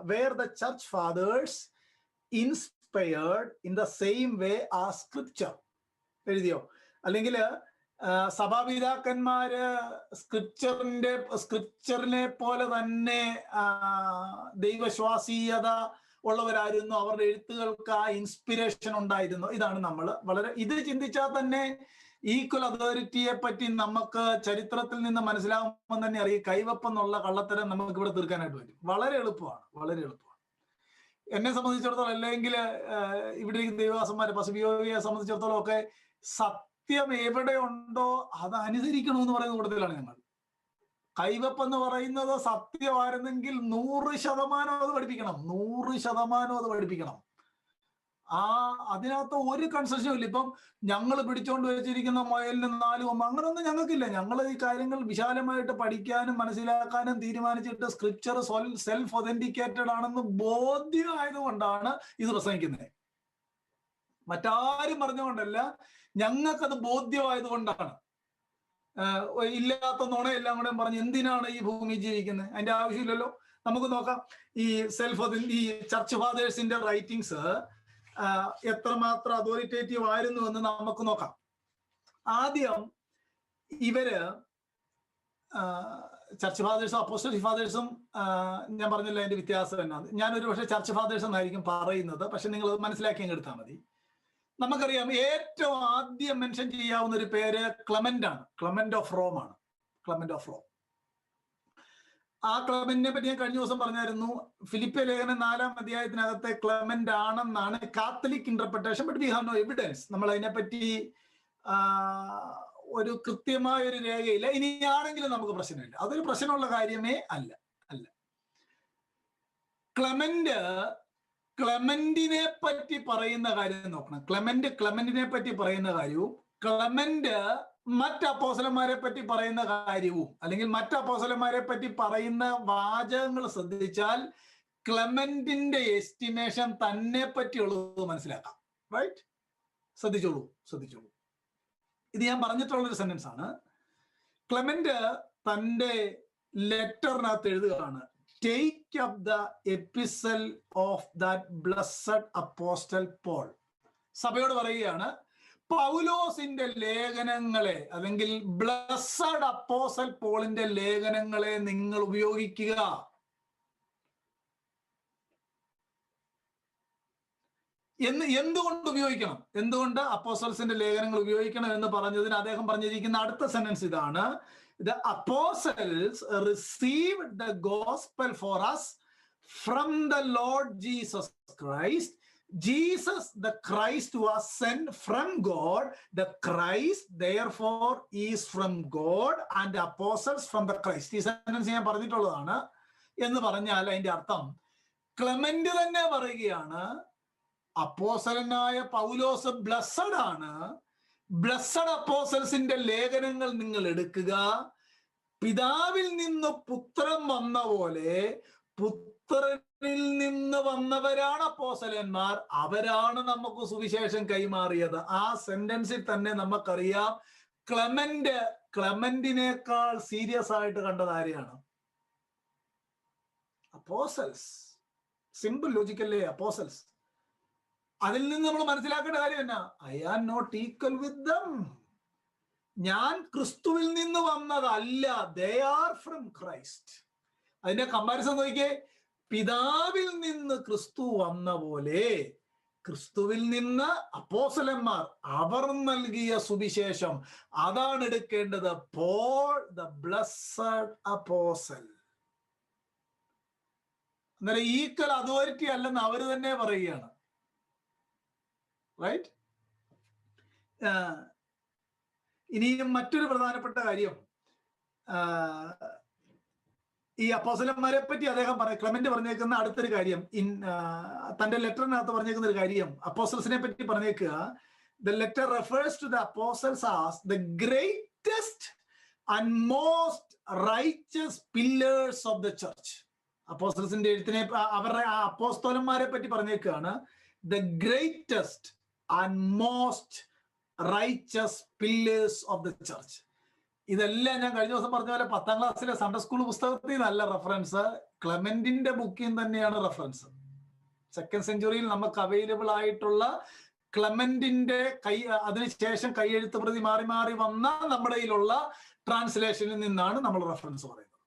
Where the church fathers inspired in the same way as scripture. എഴുതിയോ? അല്ലെങ്കിൽ സഭാപിതാക്കന്മാര് സ്ക്രിപ്ചറിനെ പോലെ തന്നെ ദൈവശ്വാസീയത ഉള്ളവരായിരുന്നു, അവരുടെ എഴുത്തുകൾക്ക് ആ ഇൻസ്പിരേഷൻ ഉണ്ടായിരുന്നു. ഇതാണ് നമ്മൾ ഇത് ചിന്തിച്ചാൽ തന്നെ ഈക്വൽ അതോറിറ്റിയെ പറ്റി നമുക്ക് ചരിത്രത്തിൽ നിന്ന് മനസ്സിലാവുമ്പോൾ തന്നെ അറിയാം, കൈവപ്പെന്നുള്ള കള്ളത്തരം നമുക്ക് ഇവിടെ തീർക്കാനായിട്ട് പറ്റും. വളരെ എളുപ്പമാണ്, വളരെ എളുപ്പമാണ്. എന്നെ സംബന്ധിച്ചിടത്തോളം, അല്ലെങ്കിൽ ഇവിടെ ദൈവദാസന്മാരെ പശുവിയെ സംബന്ധിച്ചിടത്തോളം ഒക്കെ സത്യം എവിടെ ഉണ്ടോ അത് അനുസരിക്കണമെന്ന് പറയുന്ന കൂട്ടത്തിലാണ് ഞങ്ങൾ. കൈവപ്പെന്ന് പറയുന്നത് സത്യമായിരുന്നെങ്കിൽ 100% അത് പഠിപ്പിക്കണം, 100% അത് പഠിപ്പിക്കണം. അതിനകത്ത് ഒരു കൺസെഷനും ഇല്ല. ഇപ്പം ഞങ്ങൾ പിടിച്ചോണ്ട് വെച്ചിരിക്കുന്ന മൊയലിന് 4 കൊമ്പ് അങ്ങനൊന്നും ഞങ്ങൾക്കില്ല. ഞങ്ങൾ ഈ കാര്യങ്ങൾ വിശാലമായിട്ട് പഠിക്കാനും മനസ്സിലാക്കാനും തീരുമാനിച്ചിട്ട് സ്ക്രിപ്ചർ സെൽഫ് ഒതന്റിക്കേറ്റഡ് ആണെന്ന് ബോധ്യമായതുകൊണ്ടാണ് ഇത് പ്രസംഗിക്കുന്നത്. മറ്റാരും പറഞ്ഞുകൊണ്ടല്ല, ഞങ്ങൾക്കത് ബോധ്യമായതുകൊണ്ടാണ്. ഇല്ലാത്ത നുണയെല്ലാം കൂടെ പറഞ്ഞ് എന്തിനാണ് ഈ ഭൂമി ജീവിക്കുന്നത്? അതിന്റെ ആവശ്യമില്ലല്ലോ. നമുക്ക് നോക്കാം ഈ ഈ ചർച്ച് ഫാദേഴ്സിന്റെ റൈറ്റിങ്സ് എത്രമാത്രം അതോറിറ്റേറ്റീവ് ആയിരുന്നു എന്ന് നമുക്ക് നോക്കാം. ആദ്യം ഇവര് ചർച്ച് ഫാദേഴ്സും അപ്പോസ്റ്റലിക് ഫാദേഴ്സും ഞാൻ പറഞ്ഞില്ല അതിന്റെ വ്യത്യാസം എന്നാണ്. ഞാനൊരു പക്ഷേ ചർച്ച് ഫാദേഴ്സ് എന്നായിരിക്കും പറയുന്നത്, പക്ഷെ നിങ്ങൾ മനസ്സിലാക്കി എടുത്താൽ മതി. നമുക്കറിയാം ഏറ്റവും ആദ്യം മെൻഷൻ ചെയ്യാവുന്ന ഒരു പേര് ക്ലെമന്റ് ആണ്. ക്ലെമന്റ് ഓഫ് റോം ആണ്. Clement of Rome. ആ ക്ലെമന്റിനെ പറ്റി ഞാൻ കഴിഞ്ഞ ദിവസം പറഞ്ഞായിരുന്നു. ഫിലിപ്പിയ ലേഖനം 4-ാം അധ്യായത്തിനകത്തെ ക്ലെമന്റ് ആണെന്നാണ് Catholic interpretation. But we have no evidence. നമ്മൾ അതിനെപ്പറ്റി ഒരു കൃത്യമായ ഒരു രേഖയില്ല. ഇനിയാണെങ്കിലും നമുക്ക് പ്രശ്നമില്ല, അതൊരു പ്രശ്നമുള്ള കാര്യമേ അല്ല. ക്ലെമന്റിനെ പറ്റി പറയുന്ന കാര്യം നോക്കണം. ക്ലെമന്റിനെ പറ്റി പറയുന്ന കാര്യവും ക്ലെമന്റ് മറ്റ് അപ്പോസ്തലന്മാരെ പറ്റി പറയുന്ന കാര്യവും, അല്ലെങ്കിൽ മറ്റ് അപ്പോസ്തലന്മാരെ പറ്റി പറയുന്ന വാചകങ്ങൾ ശ്രദ്ധിച്ചാൽ ക്ലെമന്റിന്റെ എസ്റ്റിമേഷൻ തന്നെ പറ്റിയുള്ളത് മനസ്സിലാക്കാം. റൈറ്റ്? ശ്രദ്ധിച്ചോളൂ. ഇത് ഞാൻ പറഞ്ഞിട്ടുള്ളൊരു സെന്റൻസ് ആണ്. ക്ലെമന്റ് തന്റെ ലെറ്ററിനകത്ത് എഴുതുകയാണ്, take up the epistle of that blessed apostle Paul. സഭയോട് പറയുകയാണ്, പൗലോസിന്റെ ലേഖനങ്ങളെ, അല്ലെങ്കിൽ ബ്ലെസ്സഡ് അപ്പോസ്റ്റൽ പോളിന്റെ ലേഖനങ്ങളെ നിങ്ങൾ ഉപയോഗിക്കുക. എന്തുകൊണ്ട് ഉപയോഗിക്കണം? എന്തുകൊണ്ട് അപ്പോസ്റ്റൽസിന്റെ ലേഖനങ്ങൾ ഉപയോഗിക്കണം എന്ന് പറഞ്ഞതിന് അദ്ദേഹം പറഞ്ഞിരിക്കുന്ന അടുത്ത സെന്റൻസ് ഇതാണ്: The apostles received the gospel for us from the Lord Jesus Christ. Jesus, the Christ, was sent from God. The Christ, therefore, is from God, and the apostles from the Christ. ഈ സെന്റൻസ് ഞാൻ പറഞ്ഞിട്ടുള്ളതാണ്. എന്ന് പറഞ്ഞാൽ അതിന്റെ അർത്ഥം ക്ലെമന്റ് തന്നെ പറയുകയാണ്, അപ്പോസ്തലനായ പൗലോസ് ബ്ലെസ്സഡ് ആണ്. ബ്ലെസ്സഡ് അപ്പോസ്റ്റൽസിന്റെ ലേഖനങ്ങൾ നിങ്ങൾ എടുക്കുക. പിതാവിൽ നിന്ന് പുത്രൻ വന്ന പോലെ പുത്രനിൽ നിന്ന് വന്നവരാണ് അപ്പോസ്തലന്മാർ. അവരാണ് നമുക്ക് സുവിശേഷം കൈമാറിയത്. ആ സെന്റൻസിൽ തന്നെ നമുക്കറിയാം ക്ലെമന്റിനേക്കാൾ സീരിയസ് ആയിട്ട് കണ്ടത് ആരെയാണ്? അപ്പോസ്റ്റൽസ്. സിമ്പിൾ ലോജിക്കല്ലേ? അപ്പോസ്റ്റൽസ്. അതിൽ നിന്ന് നമ്മൾ മനസ്സിലാക്കേണ്ട കാര്യം എന്നാ? I am not equal with them. ഞാൻ ക്രിസ്തുവിൽ നിന്ന് വന്നതല്ല. They are from Christ. അതിന്റെ കമ്പാരിസൺ നോക്കിയേ. പിതാവിൽ നിന്ന് ക്രിസ്തു വന്ന പോലെ ക്രിസ്തുവിൽ നിന്ന് അപ്പോസ്തലന്മാർ അവർ നൽകിയ സുവിശേഷം അതാണ് എടുക്കേണ്ടത്. Paul the blessed apostle. അന്നേരം ഈക്വൽ അതോറിറ്റി അല്ലെന്ന് അവർ തന്നെ പറയുകയാണ്. റൈറ്റ്. ഇനിയും മറ്റൊരു പ്രധാനപ്പെട്ട കാര്യം, ഈ അപ്പോസ്തലന്മാരെ പറ്റി അദ്ദേഹം ക്ലെമന്റ് പറഞ്ഞേക്കുന്ന അടുത്തൊരു കാര്യം, തന്റെ ലെറ്ററിനകത്ത് പറഞ്ഞേക്കുന്ന ഒരു കാര്യം, അപ്പോസ്റ്റൽസിനെ പറ്റി പറഞ്ഞേക്കുക, the letter refers to the apostles as the greatest and most righteous pillars of the church. അപ്പോസ്റ്റൽസിന്റെ എഴുത്തിനെ അവരുടെ അപ്പോസ്തലന്മാരെ പറ്റി പറഞ്ഞേക്കുകയാണ് the greatest and most righteous pillars of the church. ഇതെല്ലാം ഞാൻ കഴിഞ്ഞ ദിവസം പറഞ്ഞ പോലെ 10ാം ക്ലാസ്സിലെ സൺഡേ സ്കൂൾ പുസ്തകത്തിൽ നല്ല റെഫറൻസ്, ക്ലെമന്റിന്റെ ബുക്കിൽ തന്നെയാണ് റെഫറൻസ്. 2nd സെഞ്ചുറിയിൽ നമുക്ക് അവൈലബിൾ ആയിട്ടുള്ള ക്ലെമന്റിന്റെ അതിനുശേഷം കൈയെഴുത്ത് പ്രതി മാറി മാറി വന്ന നമ്മുടെ കയ്യിലുള്ള ട്രാൻസ്ലേഷനിൽ നിന്നാണ് നമ്മൾ റെഫറൻസ് പറയുന്നത്.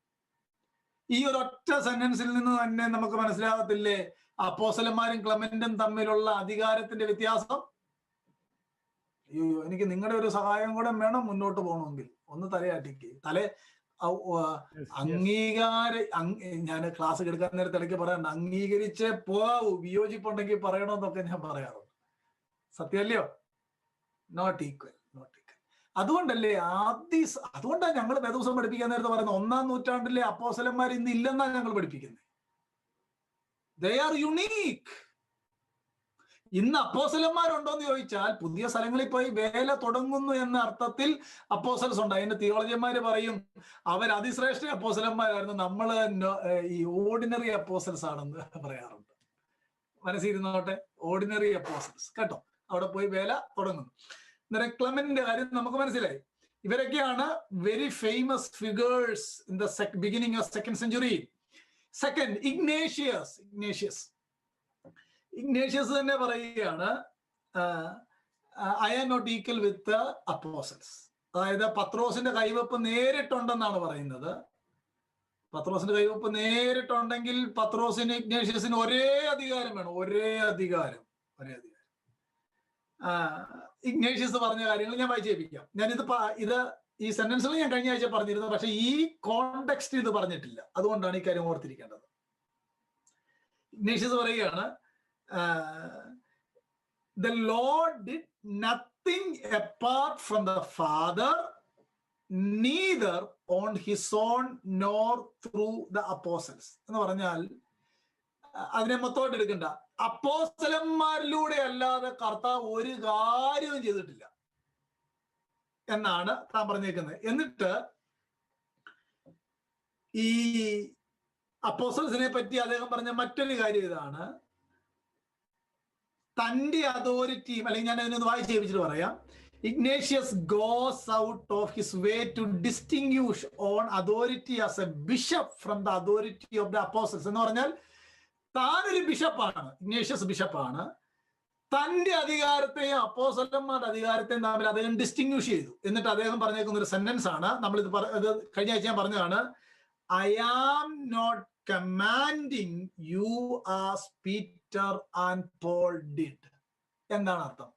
ഈ ഒരു ഒറ്റ സെന്റൻസിൽ നിന്ന് തന്നെ നമുക്ക് മനസ്സിലാകത്തില്ലേ അപ്പോസ്തലന്മാരും ക്ലെമന്റും തമ്മിലുള്ള അധികാരത്തിന്റെ വ്യത്യാസം? അയ്യോ, എനിക്ക് നിങ്ങളുടെ ഒരു സഹായം കൂടെ വേണം മുന്നോട്ട് പോകണമെങ്കിൽ. ഒന്ന് തലയാട്ടിക്ക് ഞാൻ ക്ലാസ് എടുക്കാൻ നേരത്തെ ഇടയ്ക്ക് പറയാറുണ്ട്, അംഗീകരിച്ച് പോകാവൂ, വിയോജിപ്പുണ്ടെങ്കിൽ പറയണമെന്നൊക്കെ ഞാൻ പറയാറുണ്ട്. സത്യമല്ലയോ? Not equal. അതുകൊണ്ടല്ലേ അതുകൊണ്ടാണ് ഞങ്ങൾ വേദപുസ്തകം പഠിപ്പിക്കാൻ നേരത്തെ പറയുന്നത് 1ാം നൂറ്റാണ്ടിലെ അപ്പോസ്തലന്മാർ ഇന്ന് ഇല്ലെന്നാണ് ഞങ്ങൾ പഠിപ്പിക്കുന്നത്. They are unique. ഇന്ന് അപ്പോസ്തലന്മാരുണ്ടോന്ന് ചോദിച്ചാൽ പുതിയ സ്ഥലങ്ങളിൽ പോയി വേല തുടങ്ങുന്നു എന്ന അർത്ഥത്തിൽ അപ്പോസ്തലൻസ് ഉണ്ട്. അതിന്റെ തിയോളജിയന്മാര് പറയും അവർ അതിശ്രേഷ്ഠ അപ്പോസ്തലന്മാരായിരുന്നു, നമ്മള് ഈ ഓർഡിനറി അപ്പോസ്തലൻസ് ആണെന്ന് പറയാറുണ്ട്. മനസ്സിരുന്നോട്ടെ, ഓർഡിനറി അപ്പോസ്തലൻസ് കേട്ടോ, അവിടെ പോയി വേല തുടങ്ങുന്നു. അന്നേരം ക്ലെമന്റിന്റെ കാര്യം നമുക്ക് മനസ്സിലായി. ഇവരൊക്കെയാണ് very famous figures in the beginning of 2nd century. Second, Ignatius തന്നെ പറയുകയാണ് I am not equal with apostles. അതായത് പത്രോസിന്റെ കൈവപ്പ് നേരിട്ടുണ്ടെന്നാണ് പറയുന്നത്. പത്രോസിന്റെ കൈവപ്പ് നേരിട്ടുണ്ടെങ്കിൽ പത്രോസിന് ഇഗ്നേഷ്യസിന് ഒരേ അധികാരം വേണം, ഒരേ അധികാരം. ഇഗ്നേഷ്യസ് പറഞ്ഞ കാര്യങ്ങൾ ഞാൻ വായിച്ചേൽപ്പിക്കാം. ഇത് ഈ സെന്റൻസിൽ ഞാൻ കഴിഞ്ഞ ആഴ്ച പറഞ്ഞിരുന്നു, പക്ഷെ ഈ കോണ്ടെക്സ്റ്റ് ഇത് പറഞ്ഞിട്ടില്ല. അതുകൊണ്ടാണ് ഈ കാര്യം ഓർത്തിരിക്കേണ്ടത്. ഇഗ്നേഷ്യസ് പറയുകയാണ് the Lord did nothing apart from the Father, neither on his own nor through the apostles. എന്ന് പറഞ്ഞാൽ അതിനെ മൊത്തമായിട്ട് എടുക്കണ്ട, അപ്പോസ്തലന്മാരിലൂടെ അല്ലാതെ കർത്താവ് ഒരു കാര്യവും ചെയ്തിട്ടില്ല എന്നാണ് താൻ പറഞ്ഞേക്കുന്നത്. എന്നിട്ട് ഈ അപ്പോസ്തലൻസിനെ പറ്റി അദ്ദേഹം പറഞ്ഞ മറ്റൊരു കാര്യം ഇതാണ്, തന്റെ അതോറിറ്റിയും, അല്ലെങ്കിൽ ഞാൻ അതിനൊന്ന് വായിച്ച് കേൾപ്പിച്ചിട്ട് പറയാം. Ignatius goes out of his way to distinguish on authority as a bishop from the authority of the apostles. എന്ന് പറഞ്ഞാൽ താനൊരു ബിഷപ്പാണ്, ഇഗ്നേഷ്യസ് ബിഷപ്പാണ്. തന്റെ അധികാരത്തെയും അപ്പോസ്തലന്മാരുടെ അധികാരത്തെയും തമ്മിൽ അദ്ദേഹം ഡിസ്റ്റിങ്വിഷ് ചെയ്തു. എന്നിട്ട് അദ്ദേഹം പറഞ്ഞേക്കുന്ന ഒരു സെന്റൻസ് ആണ്, നമ്മളിത് കഴിഞ്ഞ ആഴ്ച ഞാൻ പറഞ്ഞതാണ്, I am not commanding you as Peter and Paul did. എന്താണ് അർത്ഥം?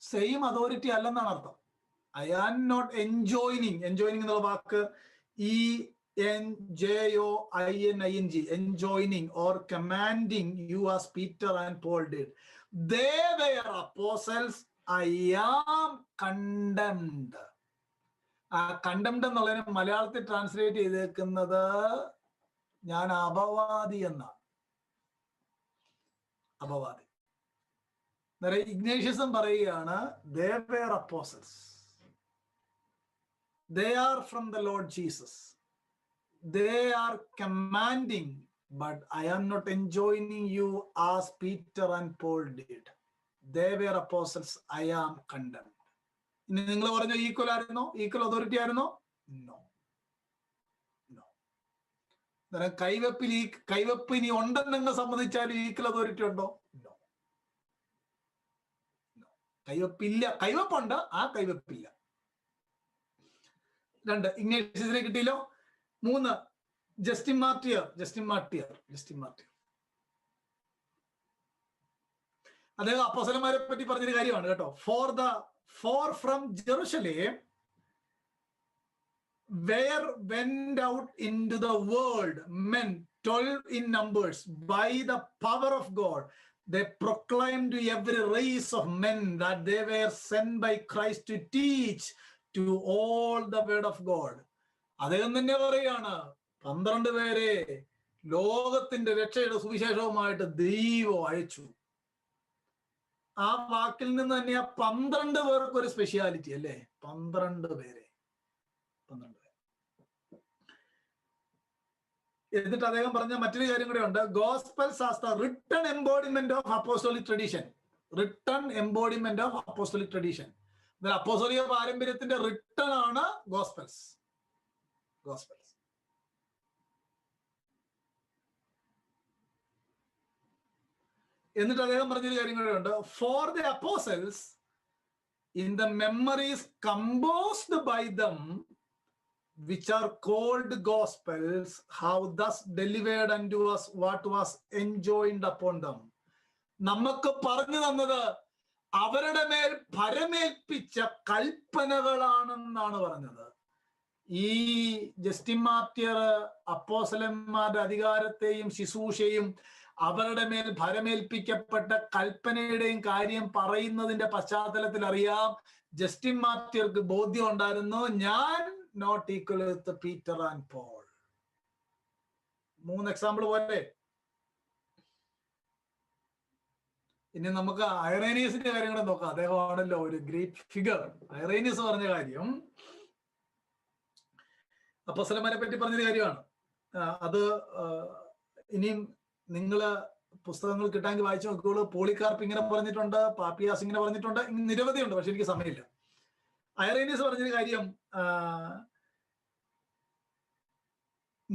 സെയിം അതോറിറ്റി അല്ലെന്നാണ് അർത്ഥം. ഐ ആം നോട്ട് എൻജോയിനിങ് എന്നുള്ള വാക്ക് ENJOINING, enjoining or commanding you as Peter and Paul did. They were apostles, I am condemned. Condemned എന്നുള്ളതിനെ മലയാളത്തിൽ ട്രാൻസ്ലേറ്റ് ചെയ്തേക്കുന്നത് ഞാൻ അപവാദി എന്നാണ്. അപവാദി. ഇഗ്നേഷ്യസും പറയുകയാണ് they were apostles, they are from the Lord Jesus, they are commanding, but I am not enjoining you as Peter and Paul did. They were apostles, I am condemned. ഇനി നിങ്ങൾ പറഞ്ഞ ഈക്വൽ ആയിരുന്നോ? ഈക്വൽ അതോറിറ്റി ആയിരുന്നോ? നോ. കൈവപ്പ് ഇനി ഉണ്ടെന്ന് നിങ്ങൾ സമ്മതിച്ചാൽ ഈക്വൽ അതോറിറ്റി ഉണ്ടോ? നോ. കൈവപ്പില്ല. കൈവപ്പുണ്ട്, ആ കൈവപ്പില്ല. 2, ഇഗ്നേഷ്യസിനെ കിട്ടിയല്ലോ. 3, ജസ്റ്റിൻ മാർട്ടിയർ അദ്ദേഹം അപ്പോസ്തലന്മാരെ പറ്റി പറഞ്ഞൊരു കാര്യമാണ് കേട്ടോ. For from Jerusalem where went out into the world men 12 in numbers by the power of God. They proclaimed to every race of men that they were sent by Christ to teach to all the word of God. അദ്ദേഹം തന്നെ പറയാണ് 12 പേരെ ലോകത്തിന്റെ രക്ഷയുടെ സുവിശേഷവുമായിട്ട് ദൈവം അയച്ചു. ആ വാക്കിൽ നിന്ന് തന്നെ ആ 12 പേർക്ക് ഒരു സ്പെഷ്യാലിറ്റി അല്ലേ? 12 പേരെ. എന്നിട്ട് അദ്ദേഹം പറഞ്ഞ മറ്റൊരു കാര്യം കൂടെ ഉണ്ട്. Gospels as the written embodiment of apostolic tradition. അപ്പോസ്തോലിക പാരമ്പര്യത്തിന്റെ റിട്ടൺ ആണ് ഗോസ്പൽസ്. എന്നിട്ട് അദ്ദേഹം പറഞ്ഞൊരു കാര്യം കൂടെ ഉണ്ട്. For the apostles in the memories composed by them which are called gospels have thus delivered unto us what was enjoined upon them. നമുക്ക് പറഞ്ഞു തന്നത് അവരുടെ മേൽ ഭരമേൽപ്പിച്ച കൽപ്പനകളാണെന്നാണ് പറഞ്ഞത്. ഈ ജസ്റ്റിൻ മാർട്ടിയർ അപ്പോസ്തലന്മാരുടെ അധികാരത്തെയും ശുശ്രൂഷയും അവരുടെ മേൽ ഭരമേൽപ്പിക്കപ്പെട്ട കൽപ്പനയുടെയും കാര്യം പറയുന്നതിന്റെ പശ്ചാത്തലത്തിൽ അറിയാം, ജസ്റ്റിൻ മാർട്ടിയർക്ക് ബോധ്യം ഉണ്ടായിരുന്നു, ഞാൻ not equal with Peter and Paul. 3 example പോലെ. ഇനി നമുക്ക് ഐറേനിയസിന്റെ കാര്യം കൂടെ നോക്കാം. അദ്ദേഹമാണല്ലോ ഒരു ഗ്രേറ്റ് ഫിഗർ. ഐറേനിയസ് പറഞ്ഞ കാര്യം അപ്പോസ്തലന്മാരെ പറ്റി പറഞ്ഞൊരു കാര്യമാണ്. അത് ഇനിയും നിങ്ങള് പുസ്തകങ്ങൾ കിട്ടാമെങ്കിൽ വായിച്ചു നോക്കുകയുള്ളൂ. പോളികാർപ്പ് ഇങ്ങനെ പറഞ്ഞിട്ടുണ്ട്, പാപ്പിയാസ് ഇങ്ങനെ പറഞ്ഞിട്ടുണ്ട്, നിരവധിയുണ്ട്, പക്ഷെ എനിക്ക് സമയമില്ല. ഐറേനിയസ് പറഞ്ഞൊരു കാര്യം,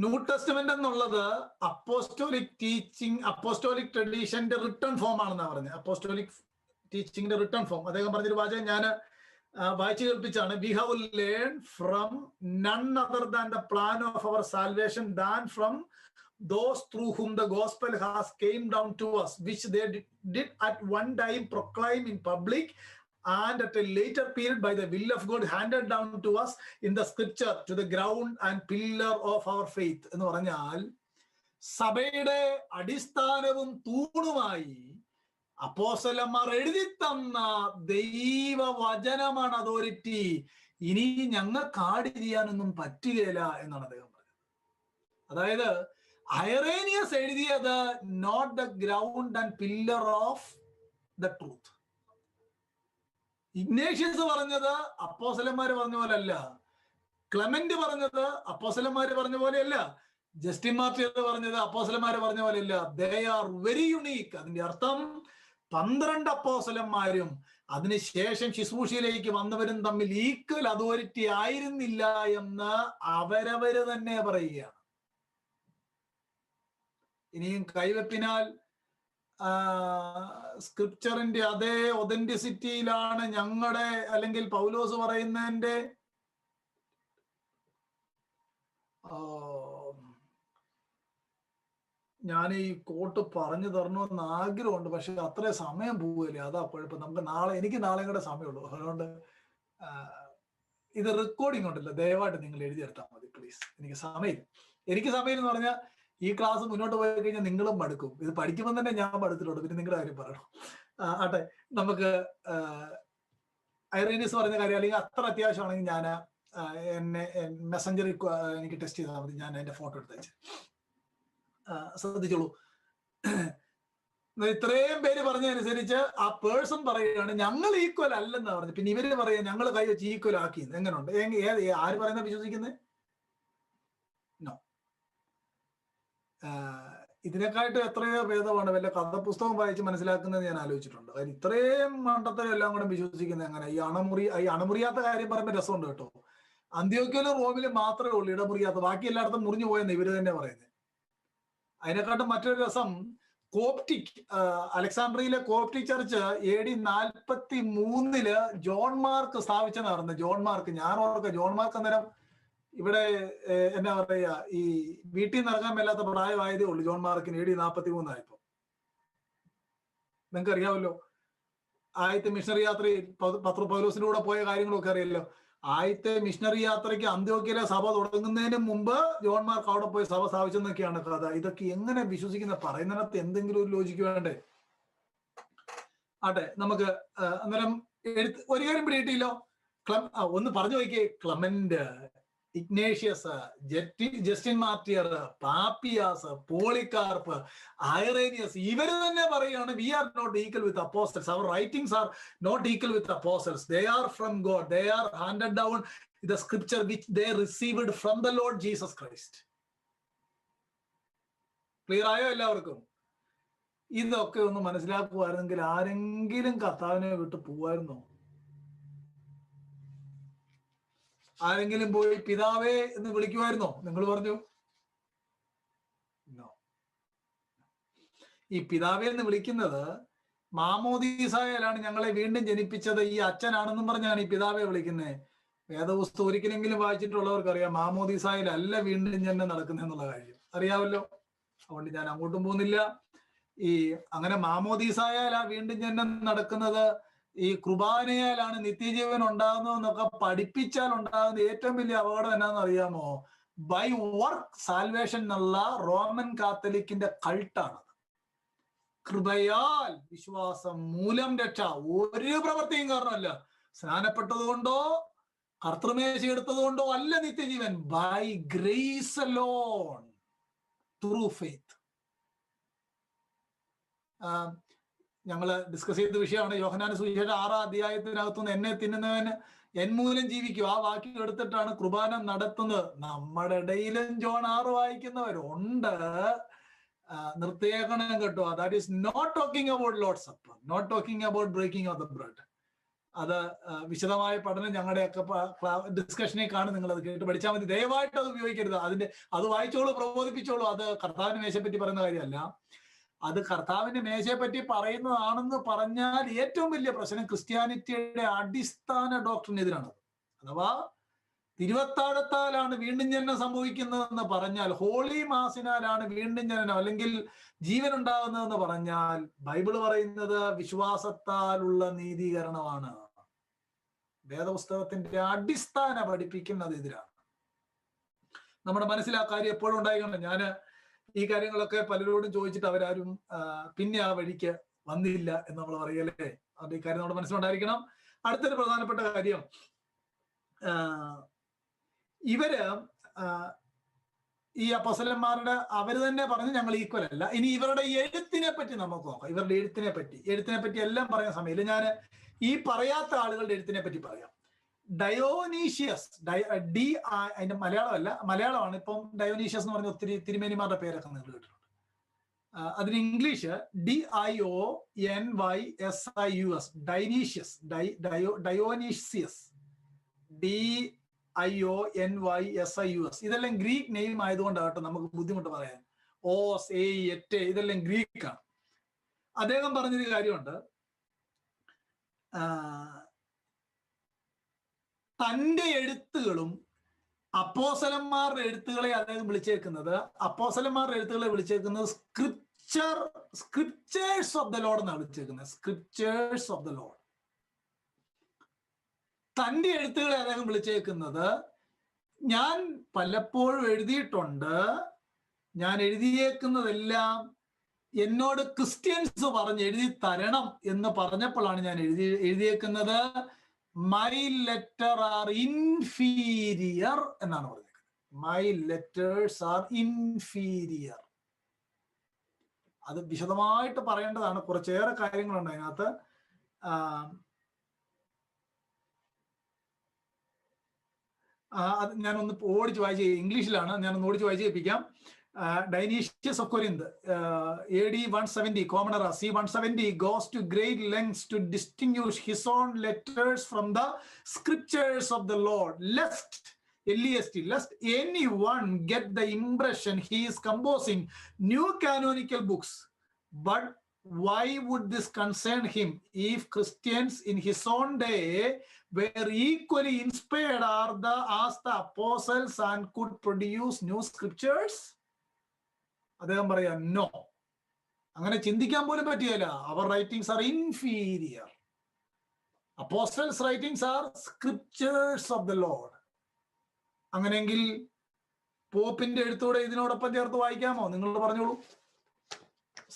ന്യൂ ടെസ്റ്റ്മെന്റ് എന്നുള്ളത് അപ്പോസ്റ്റോലിക് ടീച്ചിങ്, അപ്പോസ്റ്റോലിക് ട്രഡീഷന്റെ റിട്ടേൺ ഫോം ആണെന്നാണ് പറഞ്ഞത്. അപ്പോസ്റ്റോലിക് ടീച്ചിങ്ങിന്റെ റിട്ടേൺ ഫോം. അദ്ദേഹം പറഞ്ഞൊരു വാചകം ഞാൻ വായിച്ചു കേൾപ്പിച്ചാണ്. We have learn from none other than the plan of our salvation than from those through whom the gospel has came down to us, which they did at one time proclaim in public, and at a later period by the will of God handed down to us in the scripture to the ground and pillar of our faith. എന്ന് പറഞ്ഞാൽ സഭയുടെ അടിസ്ഥാനവും തൂണുമായി അപ്പോസ്തലന്മാർ എഴുതി തന്ന ദൈവവചനമാണ് അതോറിറ്റി. ഇനി ഞങ്ങൾക്ക് ആഡ് ചെയ്യാനൊന്നും പറ്റുകയില്ല എന്നാണ് അദ്ദേഹം പറഞ്ഞത്. അതായത് ഐറേനിയസ് എഴുതിയത് not the ground and pillar of the truth. Ignatius പറഞ്ഞത് അപ്പോസ്തലന്മാര് പറഞ്ഞ പോലെയല്ല. ക്ലെമന്റ് പറഞ്ഞത് അപ്പോസ്തലന്മാര് പറഞ്ഞ പോലെയല്ല. ജസ്റ്റിൻ മാർട്ടിയർ പറഞ്ഞത് അപ്പോസ്തലന്മാര് പറഞ്ഞ പോലെയല്ല. They are very unique. അതിന്റെ അർത്ഥം 12 അപ്പോസ്തലന്മാരും അതിനുശേഷം ശുശ്രൂഷയിലേക്ക് വന്നവരും തമ്മിൽ ഈക്വൽ അതോറിറ്റി ആയിരുന്നില്ല എന്ന് അവരവര് തന്നെ പറയുകയാണ്. ഇനിയും കൈവെപ്പിനാൽ സ്ക്രിപ്ചറിന്റെ അതേ ഒതന്റിസിറ്റിയിലാണ് ഞങ്ങളുടെ, അല്ലെങ്കിൽ പൗലോസ് പറയുന്നതിന്റെ ഞാൻ ഈ കോട്ട് പറഞ്ഞു തരണമെന്ന് ആഗ്രഹമുണ്ട്, പക്ഷെ അത്രേ സമയം പോവില്ലേ, അതാ കുഴപ്പം. നമുക്ക് എനിക്ക് നാളെ കൂടെ സമയമുള്ളൂ. അതുകൊണ്ട് ഇത് റെക്കോർഡിംഗ് ഉണ്ടല്ലോ, ദയവായിട്ട് നിങ്ങൾ എഴുതിയെടുത്താൽ മതി പ്ലീസ്. എനിക്ക് സമയം എന്ന് പറഞ്ഞാൽ ഈ ക്ലാസ് മുന്നോട്ട് പോയി കഴിഞ്ഞാൽ നിങ്ങളും മടുക്കും. ഇത് പഠിക്കുമ്പോൾ തന്നെ ഞാൻ മടുത്തിട്ടുണ്ട്, പിന്നെ നിങ്ങളുടെ കാര്യം പറയണം. ആട്ടെ, നമുക്ക് ഐറേനിയസ് പറഞ്ഞ കാര്യം, അല്ലെങ്കിൽ അത്ര അത്യാവശ്യമാണെങ്കിൽ ഞാൻ എന്നെ മെസ്സഞ്ചറിൽ എനിക്ക് ടെസ്റ്റ് ചെയ്താൽ മതി, ഞാൻ അതിന്റെ ഫോട്ടോ എടുത്തയച്ച്. ശ്രദ്ധിച്ചോളൂ, ഇത്രയും പേര് പറഞ്ഞതനുസരിച്ച് ആ പേഴ്സൺ പറയുകയാണ് ഞങ്ങൾ ഈക്വൽ അല്ലെന്നാ പറഞ്ഞു. പിന്നെ ഇവര് പറയാ ഞങ്ങൾ കൈ വെച്ച് ഈക്വൽ ആക്കി. എങ്ങനെയുണ്ട്? ആര് പറയുന്ന വിശ്വസിക്കുന്നത്? നോ. ഇതിനെക്കായിട്ട് എത്രയോ ഭേദമാണ് വല്ല കഥപുസ്തകം വായിച്ച് മനസ്സിലാക്കുന്നത് ഞാൻ ആലോചിച്ചിട്ടുണ്ട്. കാര്യം ഇത്രയും മണ്ടത്തരം എല്ലാം കൂടെ വിശ്വസിക്കുന്നത് എങ്ങനെ? ഈ അണമുറിയാത്ത കാര്യം പറയുമ്പോൾ രസമുണ്ട് കേട്ടോ. അന്ത്യോക്യയിലും റോമിലും മാത്രമേ ഉള്ളൂ ഇടമുറിയാത്ത, ബാക്കി എല്ലായിടത്തും മുറിഞ്ഞു പോയെന്ന് ഇവര് തന്നെ പറയുന്നത്. അതിനെക്കാട്ടും മറ്റൊരു രസം, കോപ്റ്റിക് അലക്സാണ്ട്രിയയിലെ Coptic church AD 43 John Mark സ്ഥാപിച്ചെന്ന് പറയുന്നത്. ജോൺ മാർക്ക്, ഞാൻ ഓർക്കുക, ജോൺ മാർക്ക് അന്നേരം ഇവിടെ എന്നാ പറയാ, ഈ വീട്ടിൽ നിന്ന് ഇറങ്ങാൻ മേലാത്ത പ്രായമായതേ ഉള്ളൂ ജോൺ മാർക്കിന്. AD 43 നിങ്ങൾക്ക് അറിയാമല്ലോ. ആദ്യത്തെ മിഷണറി യാത്രയിൽ പൗലോസിന്റെ കൂടെ പോയ കാര്യങ്ങളൊക്കെ അറിയാമല്ലോ. ആദ്യത്തെ മിഷണറി യാത്രയ്ക്ക് അന്ത്യോക്യയിലെ സഭ തുടങ്ങുന്നതിന് മുമ്പ് ജോൺ മാർക്ക് അവിടെ പോയി സഭ സ്ഥാപിച്ചെന്നൊക്കെയാണ് കഥ. ഇതൊക്കെ എങ്ങനെ വിശ്വസിക്കുന്ന? പറയുന്നതിനകത്ത് എന്തെങ്കിലും ഒരു ലോജിക്ക് വേണ്ടേ? ആട്ടെ, നമുക്ക് അന്നേരം ഒരു കാര്യം പിടിയിട്ടില്ലോ. ഒന്ന് പറഞ്ഞു നോക്കിയേ. Clement, Ignatius, Justin Martyr, Papias, Polycarp, Irenaeus, ഇവര് തന്നെ പറയുകയാണ് we are not equal with apostles. അവർ writings are not equal with apostles. They are from God. They are handed down the scripture which they received from the Lord Jesus Christ. Clear ആയോ എല്ലാവർക്കും? ഇതൊക്കെ ഒന്ന് മനസ്സിലാക്കുമായിരുന്നെങ്കിൽ ആരെങ്കിലും കർത്താവിനെ വിട്ട് പോവായിരുന്നോ? ആരെങ്കിലും പോയി പിതാവേ എന്ന് വിളിക്കുമായിരുന്നോ? നിങ്ങൾ പറഞ്ഞു ഈ പിതാവേ എന്ന് വിളിക്കുന്നത് മാമോദീസായാലാണ് ഞങ്ങളെ വീണ്ടും ജനിപ്പിച്ചത് ഈ അച്ഛനാണെന്നും പറഞ്ഞാണ് ഈ പിതാവെ വിളിക്കുന്നത്. വേദപുസ്തകം ഒരിക്കലെങ്കിലും വായിച്ചിട്ടുള്ളവർക്കറിയാം മാമോദീസായാലല്ല വീണ്ടും ജന്മം നടക്കുന്നതെന്നുള്ള കാര്യം അറിയാമല്ലോ. അതുകൊണ്ട് ഞാൻ അങ്ങോട്ടും പോകുന്നില്ല. ഈ അങ്ങനെ മാമോദീസായാലാ വീണ്ടും ജന്മം നടക്കുന്നത്, ഈ കുർബാനയാലാണ് നിത്യജീവൻ ഉണ്ടാകുന്നതെന്നൊക്കെ പഠിപ്പിച്ചാൽ ഉണ്ടാകുന്ന ഏറ്റവും വലിയ അപകടം എന്നാന്ന് അറിയാമോ? ബൈ വർക്ക് സാൽവേഷൻ എന്നുള്ള റോമൻ കാത്തലിക്കിന്റെ കൾട്ടാണ്. കൃപയാൽ വിശ്വാസം മൂലം രക്ഷ. ഒരു പ്രവൃത്തിയും കാരണമല്ല. സ്നാനപ്പെട്ടതുകൊണ്ടോ കർത്തൃമേശ എടുത്തതുകൊണ്ടോ അല്ല നിത്യജീവൻ. By grace alone, through faith. ഞങ്ങള് ഡിസ്കസ് ചെയ്ത വിഷയമാണ് യോഹന്നാന്റെ സുവിശേഷം 6-ാം അധ്യായത്തിനകത്തുനിന്ന് എന്നെ തിന്നുന്നവന് എൻ മൂലം ജീവിക്കും. ആ വാക്യം എടുത്തിട്ടാണ് കുർബാന നടത്തുന്നത്. നമ്മുടെ ഇടയിലും ജോൺ 6 വായിക്കുന്നവരുണ്ട്. നിർത്തിയേക്കണം കേട്ടോ. That is not talking about Lord's supper, not talking about breaking of the bread. അത് വിശദമായ പഠനം ഞങ്ങളുടെയൊക്കെ ഡിസ്കഷനിൽ കാണും. നിങ്ങൾ അത് കേട്ട് പഠിച്ചാൽ മതി. ദയവായിട്ട് അത് ഉപയോഗിക്കരുത്. അത് വായിച്ചോളൂ, പ്രബോധിപ്പിച്ചോളൂ. അത് കർത്താവിന്റെ മേശയെപ്പറ്റി പറയുന്ന കാര്യമല്ല. അത് കർത്താവിന്റെ മേശയെ പറ്റി പറയുന്നതാണെന്ന് പറഞ്ഞാൽ ഏറ്റവും വലിയ പ്രശ്നം ക്രിസ്ത്യാനിറ്റിയുടെ അടിസ്ഥാന ഡോക്ടറിനെതിരാണ്. അഥവാ തിരുവത്താഴത്താലാണ് വീണ്ടും ജനനം സംഭവിക്കുന്നതെന്ന് പറഞ്ഞാൽ, ഹോളി മാസിനാലാണ് വീണ്ടും ജനനം അല്ലെങ്കിൽ ജീവൻ ഉണ്ടാകുന്നതെന്ന് പറഞ്ഞാൽ, ബൈബിള് പറയുന്നത് വിശ്വാസത്താലുള്ള നീതീകരണമാണ്. വേദപുസ്തകത്തിന്റെ അടിസ്ഥാന പഠിപ്പിക്കുന്നതെതിരാണ്. നമ്മുടെ മനസ്സിൽ ആ കാര്യം എപ്പോഴും ഉണ്ടായിക്കണം. ഞാന് ഈ കാര്യങ്ങളൊക്കെ പലരോടും ചോദിച്ചിട്ട് അവരാരും പിന്നെ ആ വഴിക്ക് വന്നില്ല എന്ന് നമ്മൾ പറയല്ലേ. അത് ഈ കാര്യം നമ്മുടെ മനസ്സിലുണ്ടായിരിക്കണം. അടുത്തൊരു പ്രധാനപ്പെട്ട കാര്യം, ഇവര് ഈ അപ്പോസ്തലന്മാരുടെ അവര് തന്നെ പറഞ്ഞു ഞങ്ങൾ ഈക്വൽ അല്ല. ഇനി ഇവരുടെ എഴുത്തിനെ പറ്റി നമുക്ക് നോക്കാം. ഇവരുടെ എഴുത്തിനെ പറ്റി എല്ലാം പറയാൻ സമയമില്ല. ഞാൻ ഈ പറയാത്ത ആളുകളുടെ എഴുത്തിനെ പറ്റി പറയാം. ഡയോനീഷ്യസ്, അതിന്റെ മലയാളമാണ്. ഇപ്പം ഡയോനീഷ്യസ് എന്ന് പറഞ്ഞ ഒത്തിരി തിരുമേനിമാരുടെ പേരൊക്കെ നിങ്ങൾ കേട്ടിട്ടുണ്ട്. അതിന് ഇംഗ്ലീഷ് DIONYSIUS, ഡൈനീഷ്യസ്, ഡയോനീഷ്യസ്, DIONYSIUS. ഇതെല്ലാം ഗ്രീക്ക് നെയിം ആയതുകൊണ്ടാകട്ടെ നമുക്ക് ബുദ്ധിമുട്ട് പറയാൻ. ഓസ്, എറ്റ്, ഇതെല്ലാം ഗ്രീക്കാണ്. അദ്ദേഹം പറഞ്ഞൊരു കാര്യമുണ്ട്. തൻ്റെ എഴുത്തുകളും അപ്പോസ്തലന്മാരുടെ എഴുത്തുകളെ അദ്ദേഹം വിളിച്ചേക്കുന്നത് സ്ക്രിപ്ചേഴ്സ് ഓഫ് ദ ലോർഡ് എന്നാണ് വിളിച്ചേക്കുന്നത്. Scriptures of the Lord. തൻ്റെ എഴുത്തുകളെ അദ്ദേഹം വിളിച്ചേക്കുന്നത്, ഞാൻ പലപ്പോഴും എഴുതിയിട്ടുണ്ട്, ഞാൻ എഴുതിയേക്കുന്നതെല്ലാം എന്നോട് ക്രിസ്ത്യൻസ് പറഞ്ഞ് എഴുതി തരണം എന്ന് പറഞ്ഞപ്പോഴാണ് ഞാൻ എഴുതിയേക്കുന്നത്. മൈ ലെറ്റർ ആർ ഇൻഫീരിയർ എന്നാണ് പറഞ്ഞത്. My letters R inferior. അത് വിശദമായിട്ട് പറയേണ്ടതാണ്. കുറച്ചേറെ കാര്യങ്ങളുണ്ട് അതിനകത്ത്. അത് ഞാനൊന്ന് ഓടിച്ച് വായിച്ച്, ഇംഗ്ലീഷിലാണ്, ഞാനൊന്ന് ഓടിച്ച് വായിച്ച് കേൾപ്പിക്കാം. Dionysius of Corinth, AD 170, common era, C 170, goes to great lengths to distinguish his own letters from the scriptures of the Lord, lest anyone get the impression he is composing new canonical books. But why would this concern him if Christians in his own day were equally inspired as the apostles and could produce new scriptures? അദ്ദേഹം പറയാ നോ, അങ്ങനെ ചിന്തിക്കാൻ പോലും പറ്റിയല്ല. Our writings are inferior. Apostles writings are scriptures of the Lord. അങ്ങനെയെങ്കിൽ പോപ്പിന്റെ എഴുത്തൂടെ ഇതിനോടൊപ്പം ചേർത്ത് വായിക്കാമോ? നിങ്ങൾ പറഞ്ഞോളൂ.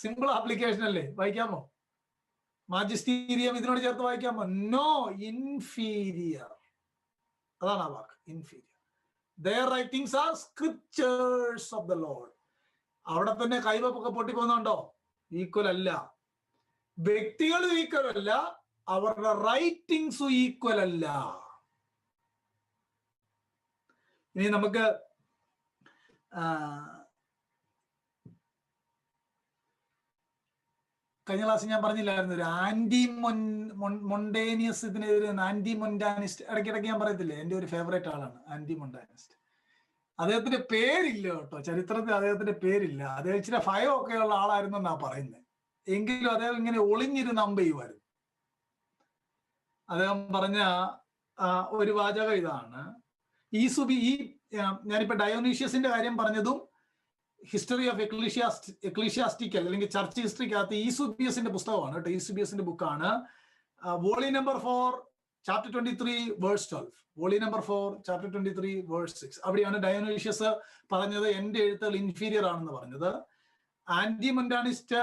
സിമ്പിൾ ആപ്ലിക്കേഷൻ അല്ലേ, വായിക്കാമോ? മാജിസ്റ്റീരിയം ഇതിനോട് ചേർത്ത് വായിക്കാമോ? No, inferior. അതാണ് ആ വാക്ക്, inferior. Their writings are scriptures of the Lord. അവിടെ തന്നെ കൈവപ്പൊക്കെ പൊട്ടിപ്പോകുന്നുണ്ടോ? ഈക്വൽ അല്ല. വ്യക്തികളും ഈക്വൽ അല്ല, അവരുടെ റൈറ്റിംഗ്സും ഈക്വൽ അല്ല. ഇനി നമുക്ക് കഴിഞ്ഞ ക്ലാസ്സിൽ ഞാൻ പറഞ്ഞില്ലായിരുന്നു, ഒരു ആന്റി മൊണ്ടേനിയസ്, ഇതിനെതിരെ ആന്റി മൊണ്ടാനിസ്റ്റ്. ഇടയ്ക്കിടയ്ക്ക് ഞാൻ പറയത്തില്ലേ, എൻ്റെ ഒരു ഫേവറേറ്റ് ആളാണ് ആന്റി മൊണ്ടാനിസ്റ്റ്. അദ്ദേഹത്തിന്റെ പേരില്ല കേട്ടോ, ചരിത്രത്തിൽ അദ്ദേഹത്തിന്റെ പേരില്ല. അദ്ദേഹം ഇച്ചിരി ഭയമൊക്കെ ഉള്ള ആളായിരുന്നു എന്നാ പറയുന്നത്. എങ്കിലും അദ്ദേഹം ഇങ്ങനെ ഒളിഞ്ഞിരുന്ന് അമ്പ ചെയ്യുമായിരുന്നു. അദ്ദേഹം പറഞ്ഞ ഒരു വാചകം ഇതാണ്. ഞാനിപ്പോ ഡയോനീഷ്യസിന്റെ കാര്യം പറഞ്ഞതും ഹിസ്റ്ററി ഓഫ് എക്ലീഷ്യാസ്റ്റിക്കൽ അല്ലെങ്കിൽ ചർച്ച് ഹിസ്റ്ററിക്കകത്ത് ഈസുബിയസിന്റെ പുസ്തകമാണ് കേട്ടോ. ഈസുബിയസിന്റെ ബുക്കാണ്. Volume number 4 chapter 23 verse 12. Volume number 4 chapter 23 verse 6. അവിടെയാണ് ഡയോനീഷ്യസ് പറഞ്ഞത് എന്റെ എഴുത്തുകൾ ഇൻഫീരിയർ ആണെന്ന് പറഞ്ഞത്. ആന്റി മൊണ്ടാനിസ്റ്റ്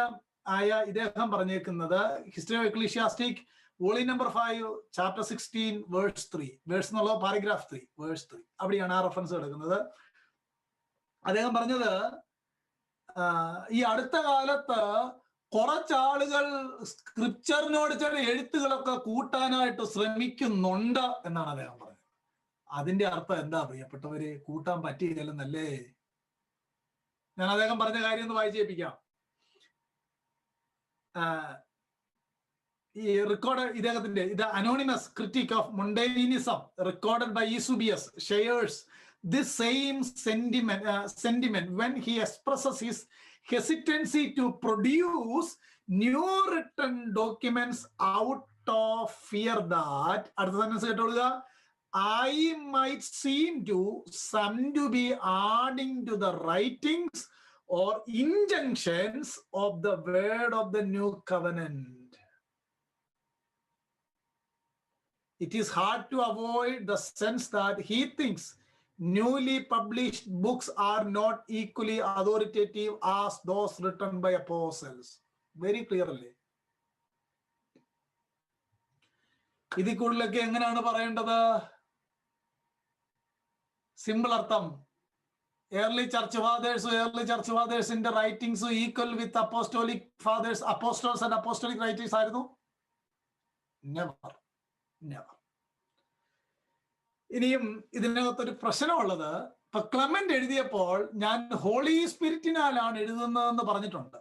ആയ ഇദ്ദേഹം പറഞ്ഞേക്കുന്നത് history of ecclesiastic volume number 5 chapter 16 verse 3. Verse എന്നുള്ള പാരഗ്രാഫ് 3 വേഴ്സ് 3. അവിടെയാണ് ആ റെഫറൻസ് കിടക്കുന്നത്. അദ്ദേഹം പറഞ്ഞത് ഈ അടുത്ത കാലത്ത് കുറച്ചാളുകൾ സ്ക്രിപ്ചറിനോട് ചില എഴുത്തുകളൊക്കെ കൂട്ടാനായിട്ട് ശ്രമിക്കുന്നുണ്ട് എന്നാണ് അദ്ദേഹം പറഞ്ഞത്. അതിന്റെ അർത്ഥം എന്താ പ്രിയപ്പെട്ടവര്? കൂട്ടാൻ പറ്റിയില്ലെന്നല്ലേ? ഞാൻ അദ്ദേഹം പറഞ്ഞ കാര്യം ഒന്ന് വായിച്ചേൽപ്പിക്കാം. ഈ റെക്കോർഡ് ഇദ്ദേഹത്തിന്റെ ഇത് anonymous critic of Montanism recorded by Eusebius shares this same sentiment when he expresses his hesitancy to produce new written documents out of fear that, അടുത്ത sentence കേട്ടോളുക, I might seem to some to be adding to the writings or injunctions of the word of the new covenant. It is hard to avoid the sense that he thinks newly published books are not equally authoritative as those written by apostles. Very clearly. ഇതിൽ കൂടുതലൊക്കെ എങ്ങനെയാണ് പറയേണ്ടത്? സിമ്പിൾ അർത്ഥം. ഏർലി ചർച്ച് ഫാദേഴ്സിന്റെ writings equal with apostolic fathers, apostles and apostolic writings ആയിരുന്നു? നെവർ. ഇനിയും ഇതിനകത്തൊരു പ്രശ്നമുള്ളത്, ഇപ്പൊ ക്ലെമന്റ് എഴുതിയപ്പോൾ ഞാൻ ഹോളി സ്പിരിറ്റിനാലാണ് എഴുതുന്നതെന്ന് പറഞ്ഞിട്ടുണ്ട്,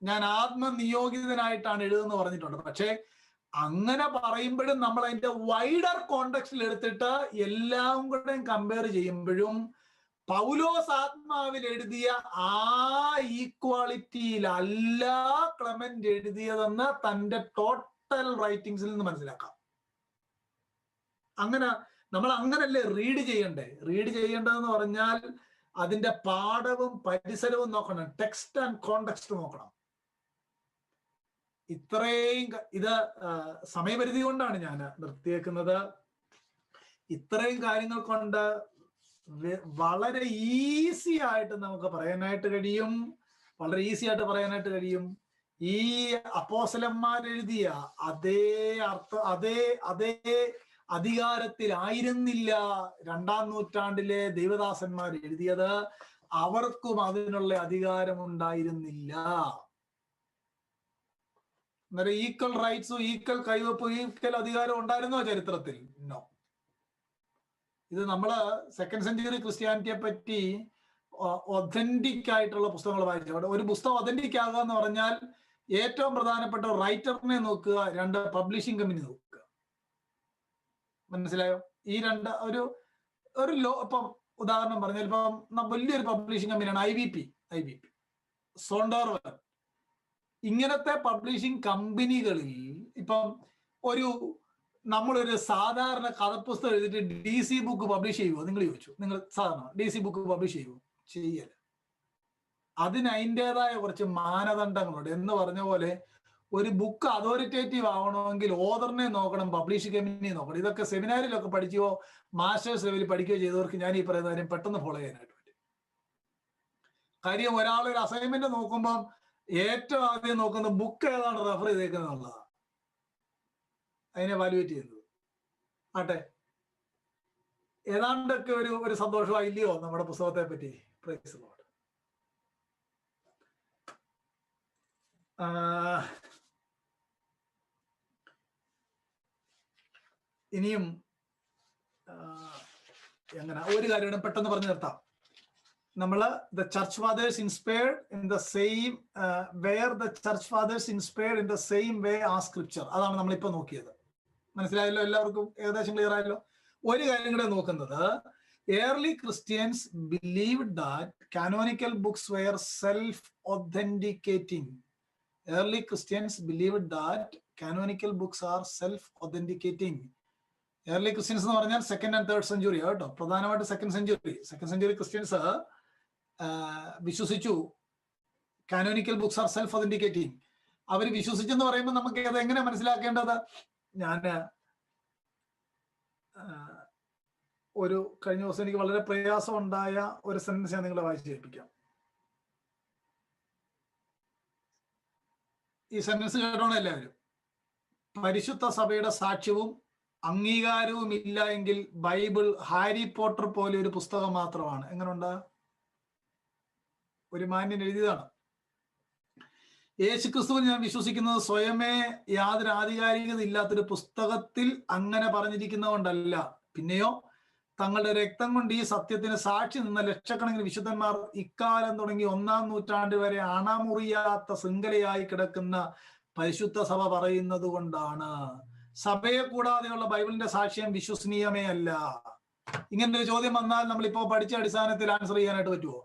ഞാൻ ആത്മനിയോഗിതനായിട്ടാണ് എഴുതുന്നത് പറഞ്ഞിട്ടുണ്ട്. പക്ഷെ അങ്ങനെ പറയുമ്പോഴും നമ്മൾ അതിന്റെ വൈഡർ കോണ്ടെക്സ്റ്റിൽ എടുത്തിട്ട് എല്ലാം കൂടെ കമ്പയർ ചെയ്യുമ്പോഴും പൗലോസ് ആത്മാവിൽ എഴുതിയ ആ ഈക്വാളിറ്റിയിലല്ല ക്ലെമന്റ് എഴുതിയതെന്ന് തന്റെ ടോട്ടൽ റൈറ്റിംഗ്സിൽ നിന്ന് മനസ്സിലാക്കാം. അങ്ങനെ നമ്മൾ അങ്ങനല്ലേ റീഡ് ചെയ്യേണ്ടതെന്ന് പറഞ്ഞാൽ അതിന്റെ പാഠവും പരിസരവും നോക്കണം, ടെക്സ്റ്റ് ആൻഡ് കോണ്ടെക്സ്റ്റ് നോക്കണം. ഇത്രയും ഇത് സമയപരിധി കൊണ്ടാണ് ഞാൻ നിർത്തിയേക്കുന്നത്. ഇത്രയും കാര്യങ്ങൾ കൊണ്ട് വളരെ ഈസി ആയിട്ട് നമുക്ക് പറയാനായിട്ട് കഴിയും. ഈ അപ്പോസ്തലന്മാരെഴുതിയ അതേ അധികാരത്തിലായിരുന്നില്ല 2-ാം നൂറ്റാണ്ടിലെ ദൈവദാസന്മാർ എഴുതിയത്. അവർക്കും അതിനുള്ള അധികാരമുണ്ടായിരുന്നില്ല. അന്നേരം ഈക്വൽ റൈറ്റ്സും ഈക്വൽ കൈവപ്പും ഈക്വൽ അധികാരം ഉണ്ടായിരുന്നോ ചരിത്രത്തിൽ? നോ. ഇത് നമ്മള് 2nd സെഞ്ചുറി ക്രിസ്ത്യാനിറ്റിയെ പറ്റി ഒതന്റിക് ആയിട്ടുള്ള പുസ്തകങ്ങൾ വായിച്ചു. ഒരു പുസ്തകം ഒതന്റിക് ആകുക എന്ന് പറഞ്ഞാൽ ഏറ്റവും പ്രധാനപ്പെട്ട റൈറ്ററിനെ നോക്കുക, 2 പബ്ലിഷിംഗ് കമ്പനി നോക്കുക. മനസ്സിലായോ? ഈ 2 ഒരു ഇപ്പം ഉദാഹരണം പറഞ്ഞാൽ ഇപ്പം വലിയൊരു പബ്ലിഷിംഗ് കമ്പനിയാണ് IVP സോണ്ടോർവൻ. ഇങ്ങനത്തെ പബ്ലിഷിംഗ് കമ്പനികളിൽ ഇപ്പം നമ്മളൊരു സാധാരണ കഥപുസ്തകം എഴുതിയിട്ട് DC ബുക്ക് പബ്ലിഷ് ചെയ്യുമോ? നിങ്ങൾ ചോദിച്ചു. നിങ്ങൾ സാധാരണ DC ബുക്ക് പബ്ലിഷ് ചെയ്യുമോ? ചെയ്യല. അതിന് അതിൻ്റെതായ കുറച്ച് മാനദണ്ഡങ്ങളുണ്ട്. എന്ന് പറഞ്ഞ പോലെ ഒരു ബുക്ക് അതോറിറ്റേറ്റീവ് ആവണമെങ്കിൽ ഓതറിനെ നോക്കണം, പബ്ലിഷിംഗ് കമ്പനിയെ നോക്കണം. ഇതൊക്കെ സെമിനാറിലൊക്കെ പഠിക്കുകയോ മാസ്റ്റേഴ്സ് ലെവലിൽ പഠിക്കുകയോ ചെയ്തവർക്ക് ഞാൻ ഈ പറയുന്ന കാര്യം പെട്ടെന്ന് ഫോളോ ചെയ്യാനായിട്ട് പറ്റും. കാര്യം ഒരാളൊരു അസൈൻമെന്റ് നോക്കുമ്പം ഏറ്റവും ആദ്യം നോക്കുന്ന ബുക്ക് ഏതാണ് റെഫർ ചെയ്തേക്കുന്നത് എന്നുള്ളതാണ് അതിനെ വാല്യുവേറ്റ് ചെയ്യുന്നത്. ആട്ടെ, ഏതാണ്ടൊക്കെ ഒരു സന്തോഷമായില്ലയോ നമ്മുടെ പുസ്തകത്തെ പറ്റി? Praise Lord. ഇനിയും എങ്ങനെ ഒരു കാര്യം പെട്ടെന്ന് പറഞ്ഞു നിർത്താം. നമ്മള് the church fathers inspired in the same where the church fathers inspired in the same way ആ സ്ക്രിപ്ചർ. അതാണ് നമ്മളിപ്പോ നോക്കിയത്. മനസ്സിലായല്ലോ? എല്ലാവർക്കും ഏകദേശം ക്ലിയർ ആയല്ലോ? ഒരു കാര്യം കൂടെ നോക്കുന്നത്, early Christians believed that canonical books were self-authenticating. Early Christians believed that canonical books are self-authenticating. Early Christians എന്ന് പറഞ്ഞാൽ 2nd and 3rd century കേട്ടോ, പ്രധാനമായിട്ട് 2nd century ക്രിസ്ത്യൻസ് വിശ്വസിച്ചു കാനോനിക്കൽ ബുക്സ് ആർ സെൽഫ് ഒതന്റിക്കേറ്റിംഗ്. അവർ വിശ്വസിച്ചെന്ന് പറയുമ്പോൾ നമുക്ക് അത് എങ്ങനെ മനസ്സിലാക്കേണ്ടത്? ഞാൻ കഴിഞ്ഞ ദിവസം എനിക്ക് വളരെ പ്രയാസം ഉണ്ടായ ഒരു സെന്റൻസ് ഞാൻ നിങ്ങളെ വായിച്ചു കേൾപ്പിക്കാം. ഈ സെന്റൻസ് കേട്ടോണം എല്ലാവരും. പരിശുദ്ധ സഭയുടെ സാക്ഷ്യവും അംഗീകാരവും ഇല്ല എങ്കിൽ ബൈബിൾ ഹാരി പോട്ടർ പോലെ ഒരു പുസ്തകം മാത്രമാണ്. എങ്ങനെയുണ്ട്? ഒരു മാന്യൻ എഴുതിയതാണ്. യേശുക്രിസ്തുവിൽ ഞാൻ വിശ്വസിക്കുന്നത് സ്വയമേ യാതൊരു ആധികാരികത ഇല്ലാത്തൊരു പുസ്തകത്തിൽ അങ്ങനെ പറഞ്ഞിരിക്കുന്ന കൊണ്ടല്ല, പിന്നെയോ തങ്ങളുടെ രക്തം കൊണ്ട് ഈ സത്യത്തിന് സാക്ഷി നിന്ന ലക്ഷക്കണക്കിന് വിശുദ്ധന്മാർ ഇക്കാലം തുടങ്ങി 1-ാം നൂറ്റാണ്ട് വരെ അണമുറിയാത്ത ശൃംഖലയായി കിടക്കുന്ന പരിശുദ്ധ സഭ പറയുന്നത് കൊണ്ടാണ്. സഭയെ കൂടാതെയുള്ള ബൈബിളിന്റെ സാക്ഷ്യം വിശ്വസനീയമേ അല്ല. ഇങ്ങനെ ഒരു ചോദ്യം വന്നാൽ നമ്മളിപ്പോ പഠിച്ച അടിസ്ഥാനത്തിൽ ആൻസർ ചെയ്യാനായിട്ട് പറ്റുമോ?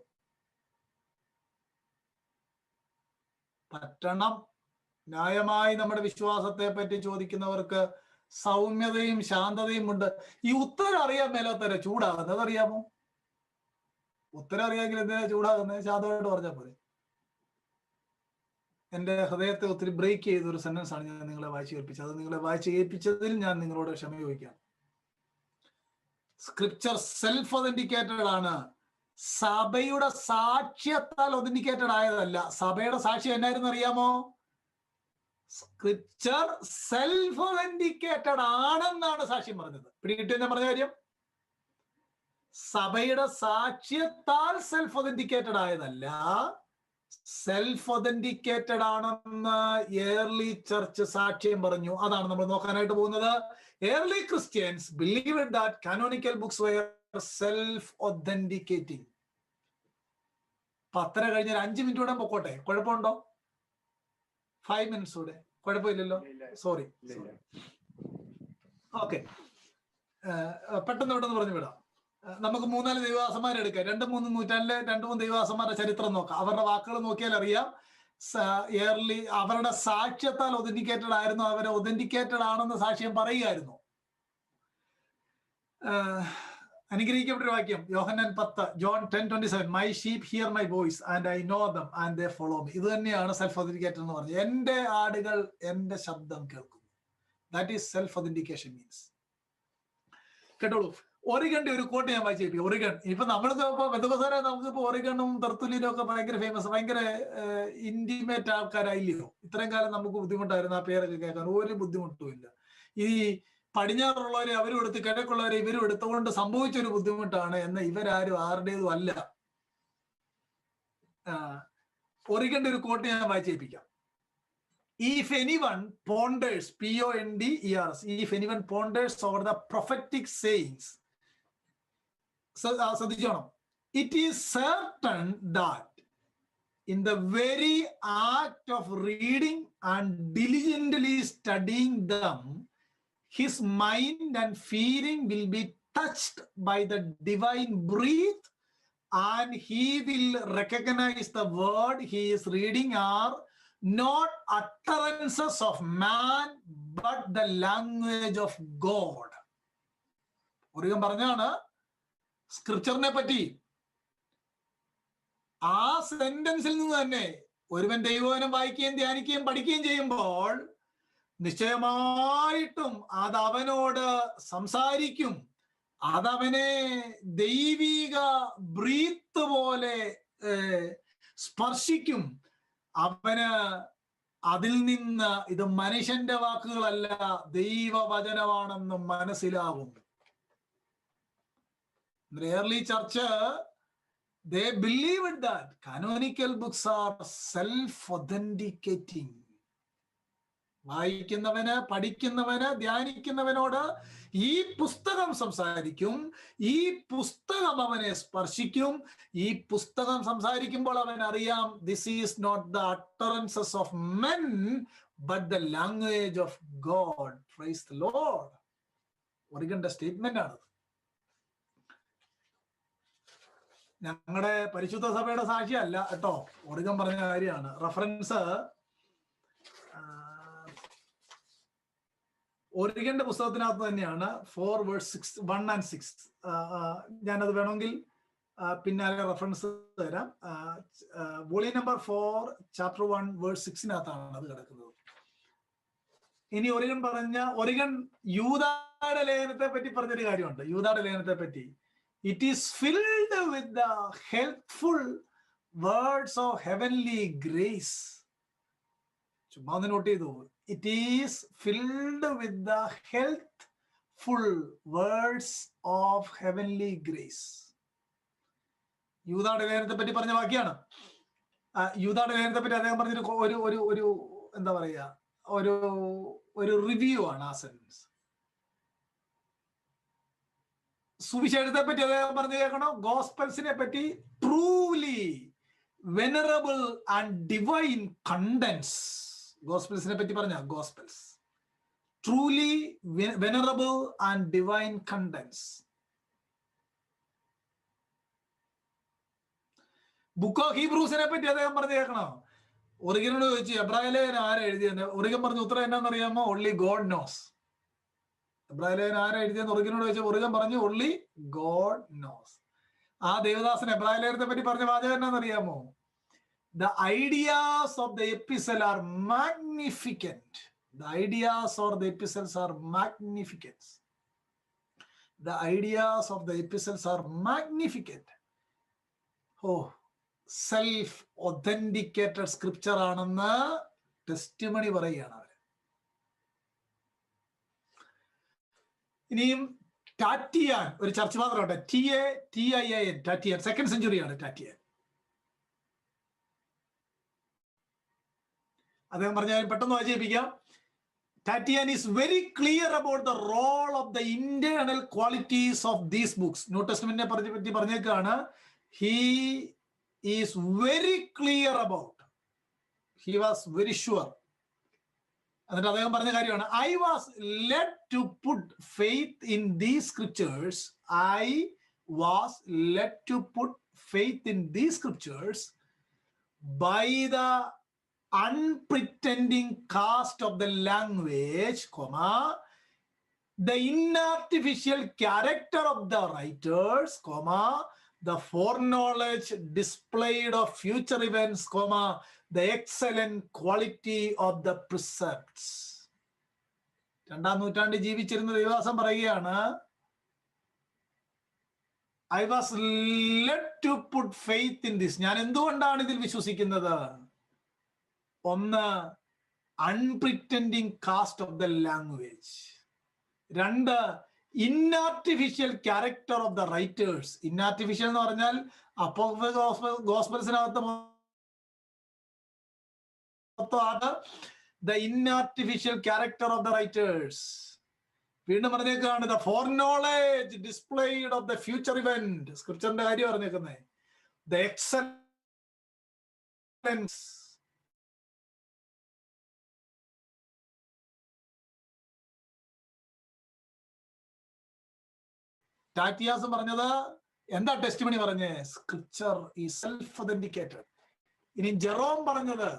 പറ്റണം. ന്യായമായി നമ്മുടെ വിശ്വാസത്തെ പറ്റി ചോദിക്കുന്നവർക്ക് സൗമ്യതയും ശാന്തതയും ഉണ്ട്. ഈ ഉത്തരം അറിയാൻ മേലാത്തവരെ ചൂടാകുന്നത് അതറിയാമോ? ഉത്തരം അറിയാമെങ്കിൽ എന്തിനാ ചൂടാകുന്നത്? ശാന്തമായിട്ട് പറഞ്ഞാൽ പോലെ. എന്റെ ഹൃദയത്തെ ഒത്തിരി ബ്രേക്ക് ചെയ്ത ഒരു സെന്റൻസ് ആണ് ഞാൻ നിങ്ങളെ വായിച്ചു കേൾപ്പിച്ചത്. അത് നിങ്ങളെ വായിച്ചു കേൾപ്പിച്ചതിൽ ഞാൻ നിങ്ങളോട് ക്ഷമ ചോദിക്കാം. സ്ക്രിപ്ചർ സെൽഫ് ഒതന്റിക്കേറ്റഡ് ആണ്. സഭയുടെ സാക്ഷ്യത്താൽ ഒതന്റിക്കേറ്റഡ് ആയതല്ല. സഭയുടെ സാക്ഷ്യം എന്നായിരുന്നു അറിയാമോ? സ്ക്രിപ്ചർ സെൽഫ് ഒതന്റിക്കേറ്റഡ് ആണെന്നാണ് സാക്ഷ്യം പറഞ്ഞത്. പിടികിട്ടിയെന്ന് പറഞ്ഞ കാര്യം, സഭയുടെ സാക്ഷ്യത്താൽ സെൽഫ് ഒതന്റിക്കേറ്റഡ് ആയതല്ല, സെൽഫ് ഒതന്റിക്കേറ്റഡ് ആണെന്ന് ഏർലി ചർച്ച് സാക്ഷ്യം പറഞ്ഞു. അതാണ് നമ്മൾ നോക്കാനായിട്ട് പോകുന്നത്. Early Christians believed that canonical books were self authenticating. 10:30 കഴിഞ്ഞ 5 മിനിറ്റ് കൂടെ പൊക്കോട്ടെ, കുഴപ്പമുണ്ടോ? 5 മിനിറ്റ്സ് കൂടെ കുഴപ്പമില്ലല്ലോ? സോറി. ഓക്കെ, പെട്ടെന്ന് പറഞ്ഞു വിടാം. നമുക്ക് 3-4 ദൈവദാസന്മാരെടുക്കാം. 2-3 നൂറ്റാണ്ടിലെ 2-3 ദൈവദാസന്മാരുടെ ചരിത്രം നോക്കാം. അവരുടെ വാക്കുകൾ നോക്കിയാൽ അറിയാം അവരുടെ സാക്ഷ്യത്താൽ ഒതന്റിക്കേറ്റഡ് ആയിരുന്നു. അവരെ ഒതന്റിക്കേറ്റഡ് ആണെന്ന് സാക്ഷ്യം പറയുകയായിരുന്നു. അനുഗ്രഹിക്കപ്പെട്ടൊരു വാക്യം, യോഹന്നാൻ 10, John 10:27, my sheep here my voice and I know them and they follow me. ഇത് തന്നെയാണ് സെൽഫ് ഒതന്റിക്കേറ്റഡ് എന്ന് പറഞ്ഞത്. എന്റെ ആടുകൾ എന്റെ ശബ്ദം കേൾക്കുന്നു. That is self authentication means. കേട്ടോളൂ, ഒറിഗന്റെ ഒരു കോട്ട് ഞാൻ വായിച്ചു കേൾപ്പി. ഒറിഗൺ ഇപ്പൊ നമ്മളിപ്പോ ബന്ധുപസാരെ നമുക്കിപ്പോ ഒറിഗണും തെർത്തുലിനും ഒക്കെ ഭയങ്കര ഫേമസ്, ഭയങ്കര ഇന്റിമേറ്റ് ആൾക്കാരായില്ലയോ? ഇത്രയും കാലം നമുക്ക് ബുദ്ധിമുട്ടായിരുന്നു ആ പേരൊക്കെ കേൾക്കാൻ. ഒരു ബുദ്ധിമുട്ടും ഇല്ല. ഈ പടിഞ്ഞാറുള്ളവരെ അവരും എടുത്ത് കിഴക്കുള്ളവരെ ഇവരും എടുത്തുകൊണ്ട് സംഭവിച്ചൊരു ബുദ്ധിമുട്ടാണ്. എന്ന് ഇവരാരും ആരുടേതും അല്ല. ഒറിഗന്റെ ഒരു കോട്ട് ഞാൻ വായിച്ചേൽപ്പിക്കാം. If anyone ponders, P-O-N-D-E-R-S, if anyone ponders over the prophetic sayings, ശ്രദ്ധിച്ചോണം, it is certain that in the very act of reading and diligently studying them, his mind and feeling will be touched by the divine breath, and he will recognize the word he is reading are not utterances of man but the language of God. ഒരിക്കൽ പറഞ്ഞാണ് സ്ക്രിപ്ചറിനെ പറ്റി. ആ സെന്റൻസിൽ നിന്ന് തന്നെ ഒരുവൻ ദൈവവചനം വായിക്കുകയും ധ്യാനിക്കുകയും പഠിക്കുകയും ചെയ്യുമ്പോൾ നിശ്ചയമായിട്ടും അത് അവനോട് സംസാരിക്കും, അതവനെ ദൈവിക ബ്രീത്ത് പോലെ സ്പർശിക്കും. അവന് അതിൽ നിന്ന് ഇത് മനുഷ്യന്റെ വാക്കുകളല്ല, ദൈവവചനമാണെന്ന് മനസ്സിലാവും. Early church, they believed that canonical books are self-authenticating. വായിക്കുന്നവന്, പഠിക്കുന്നവന്, ധ്യാനിക്കുന്നവനോട് ഈ പുസ്തകം സംസാരിക്കും, ഈ പുസ്തകം അവനെ സ്പർശിക്കും. ഈ പുസ്തകം സംസാരിക്കുമ്പോൾ അവൻ അറിയാം, this is not the utterances of men but the language of God. Praise the Lord. ഒറിഗന്റെ സ്റ്റേറ്റ്മെന്റ് ആണ്. ഞങ്ങളുടെ പരിശുദ്ധ സഭയുടെ സാക്ഷിയല്ല കേട്ടോ, ഒറിഗൻ പറഞ്ഞ കാര്യമാണ്. റഫറൻസ് ഒറിഗന്റെ പുസ്തകത്തിനകത്ത് തന്നെയാണ്. 4:1-6. ഞാനത് വേണമെങ്കിൽ പിന്നാലെ റെഫറൻസ് തരാം. വോളിയം നമ്പർ 4 chapter 1:6 അത് കിടക്കുന്നത്. ഇനി ഒറിഗൻ യൂദായുടെ ലേഖനത്തെ പറ്റി പറഞ്ഞൊരു കാര്യമുണ്ട്. യൂദായുടെ ലേഖനത്തെ പറ്റി, it is filled with the helpful words of heavenly grace. ചുമ്മാ ഒന്ന് നോട്ട് ചെയ്തു. It is filled with the helpful words of heavenly grace. യൂദായുടെ ലേഖനത്തെ പറ്റി പറഞ്ഞ വാക്യാണ്. യൂദായുടെ ലേഖനത്തെ പറ്റി അദ്ദേഹം പറഞ്ഞൊരു ഒരു എന്താ പറയാ, ഒരു റിവ്യൂ ആണ് ആ സെൻസ്. സുവിശേഷത്തെ പറ്റി അദ്ദേഹം പറഞ്ഞു കേൾക്കണം. ഗോസ്പൽസിനെ പറ്റി truly venerable and divine contents. ഗോസ്പൽസിനെ പറ്റി പറഞ്ഞ gospels truly venerable and divine contents. Book of ഹീബ്രൂസിനെ പറ്റി അദ്ദേഹം പറഞ്ഞു കേൾക്കണം. ഒറിഗനോട് ചോദിച്ചു, എബ്രായ ലേഖനം ആരാ എഴുതിയെന്ന്? ഒറിഗൻ പറഞ്ഞ ഉത്തരം എന്നാന്നറിയാമോ? Only God nose. എബ്രായ ലേഖനം ആരാ എഴുതിയെന്ന് ഒറിഗനോട് ചോദിച്ചു, ഒറിഗൻ പറഞ്ഞു ഓൺലി ഗോഡ് നോസ്. ആ ദേവദാസൻ എബ്രായ ലേഖനത്തെ പറ്റി പറഞ്ഞ വാചകം എന്നാന്നറിയാമോ? The ideas of the epistle are magnificent. The ideas of the epistles are magnificent. The ideas of the epistles are magnificent. Oh, self-authenticated scripture ആണെന്ന് ടെസ്റ്റിമണി പറയുകയാണ് അവർ. ഇനിയും ടാറ്റിയാൻ ഒരു ചർച്ച് ഫാദറുണ്ട്, TATIAN, ടാറ്റിയാൻ. 2nd century ടാറ്റിയാൻ. അദ്ദേഹം പറഞ്ഞ പെട്ടെന്ന് വായിച്ചേൽപ്പിക്കാം. ടാറ്റിയാൻ is very clear about the role of the internal qualities of these books. New ടെസ്റ്റ്മെന്റിനെ പറ്റി പറഞ്ഞേക്കാണ്. He is very clear about. He was very sure. എന്നിട്ട് അദ്ദേഹം പറഞ്ഞ കാര്യമാണ്, I was led to put faith in these scriptures. I was led to put faith in these scriptures by the unpretending cast of the language, the inartificial character of the writers, the foreknowledge displayed of future events, the excellent quality of the precepts. 2ാം നൂറ്റാണ്ടിൽ ജീവിച്ചിരുന്ന ദേവദാസൻ പറയുകയാണ്, I was led to put faith in this. ഞാൻ എന്തുകൊണ്ടാണ് ഇതിൽ വിശ്വസിക്കുന്നത്? ഒന്ന്, unpretending cast of the language. 2, inartificial character of the writers. Inartificial എന്ന് പറഞ്ഞാൽ ഗോസ്പൽസിനകത്ത് the inartificial character of the writers. വീണ്ടും പറഞ്ഞേക്കാണ് the foreknowledge displayed of the future event. സ്ക്രിപ്ചറിന്റെ കാര്യം പറഞ്ഞേക്കുന്നത്. The excellence. ടാറ്റിയാസ് പറഞ്ഞത് എന്താ? ടെസ്റ്റിമണി പറഞ്ഞേ, സ്ക്രിപ്ചർ ഈ സെൽഫ് ഒതന്റിക്കേറ്റഡ്. ഇനി ജെറോം പറഞ്ഞത്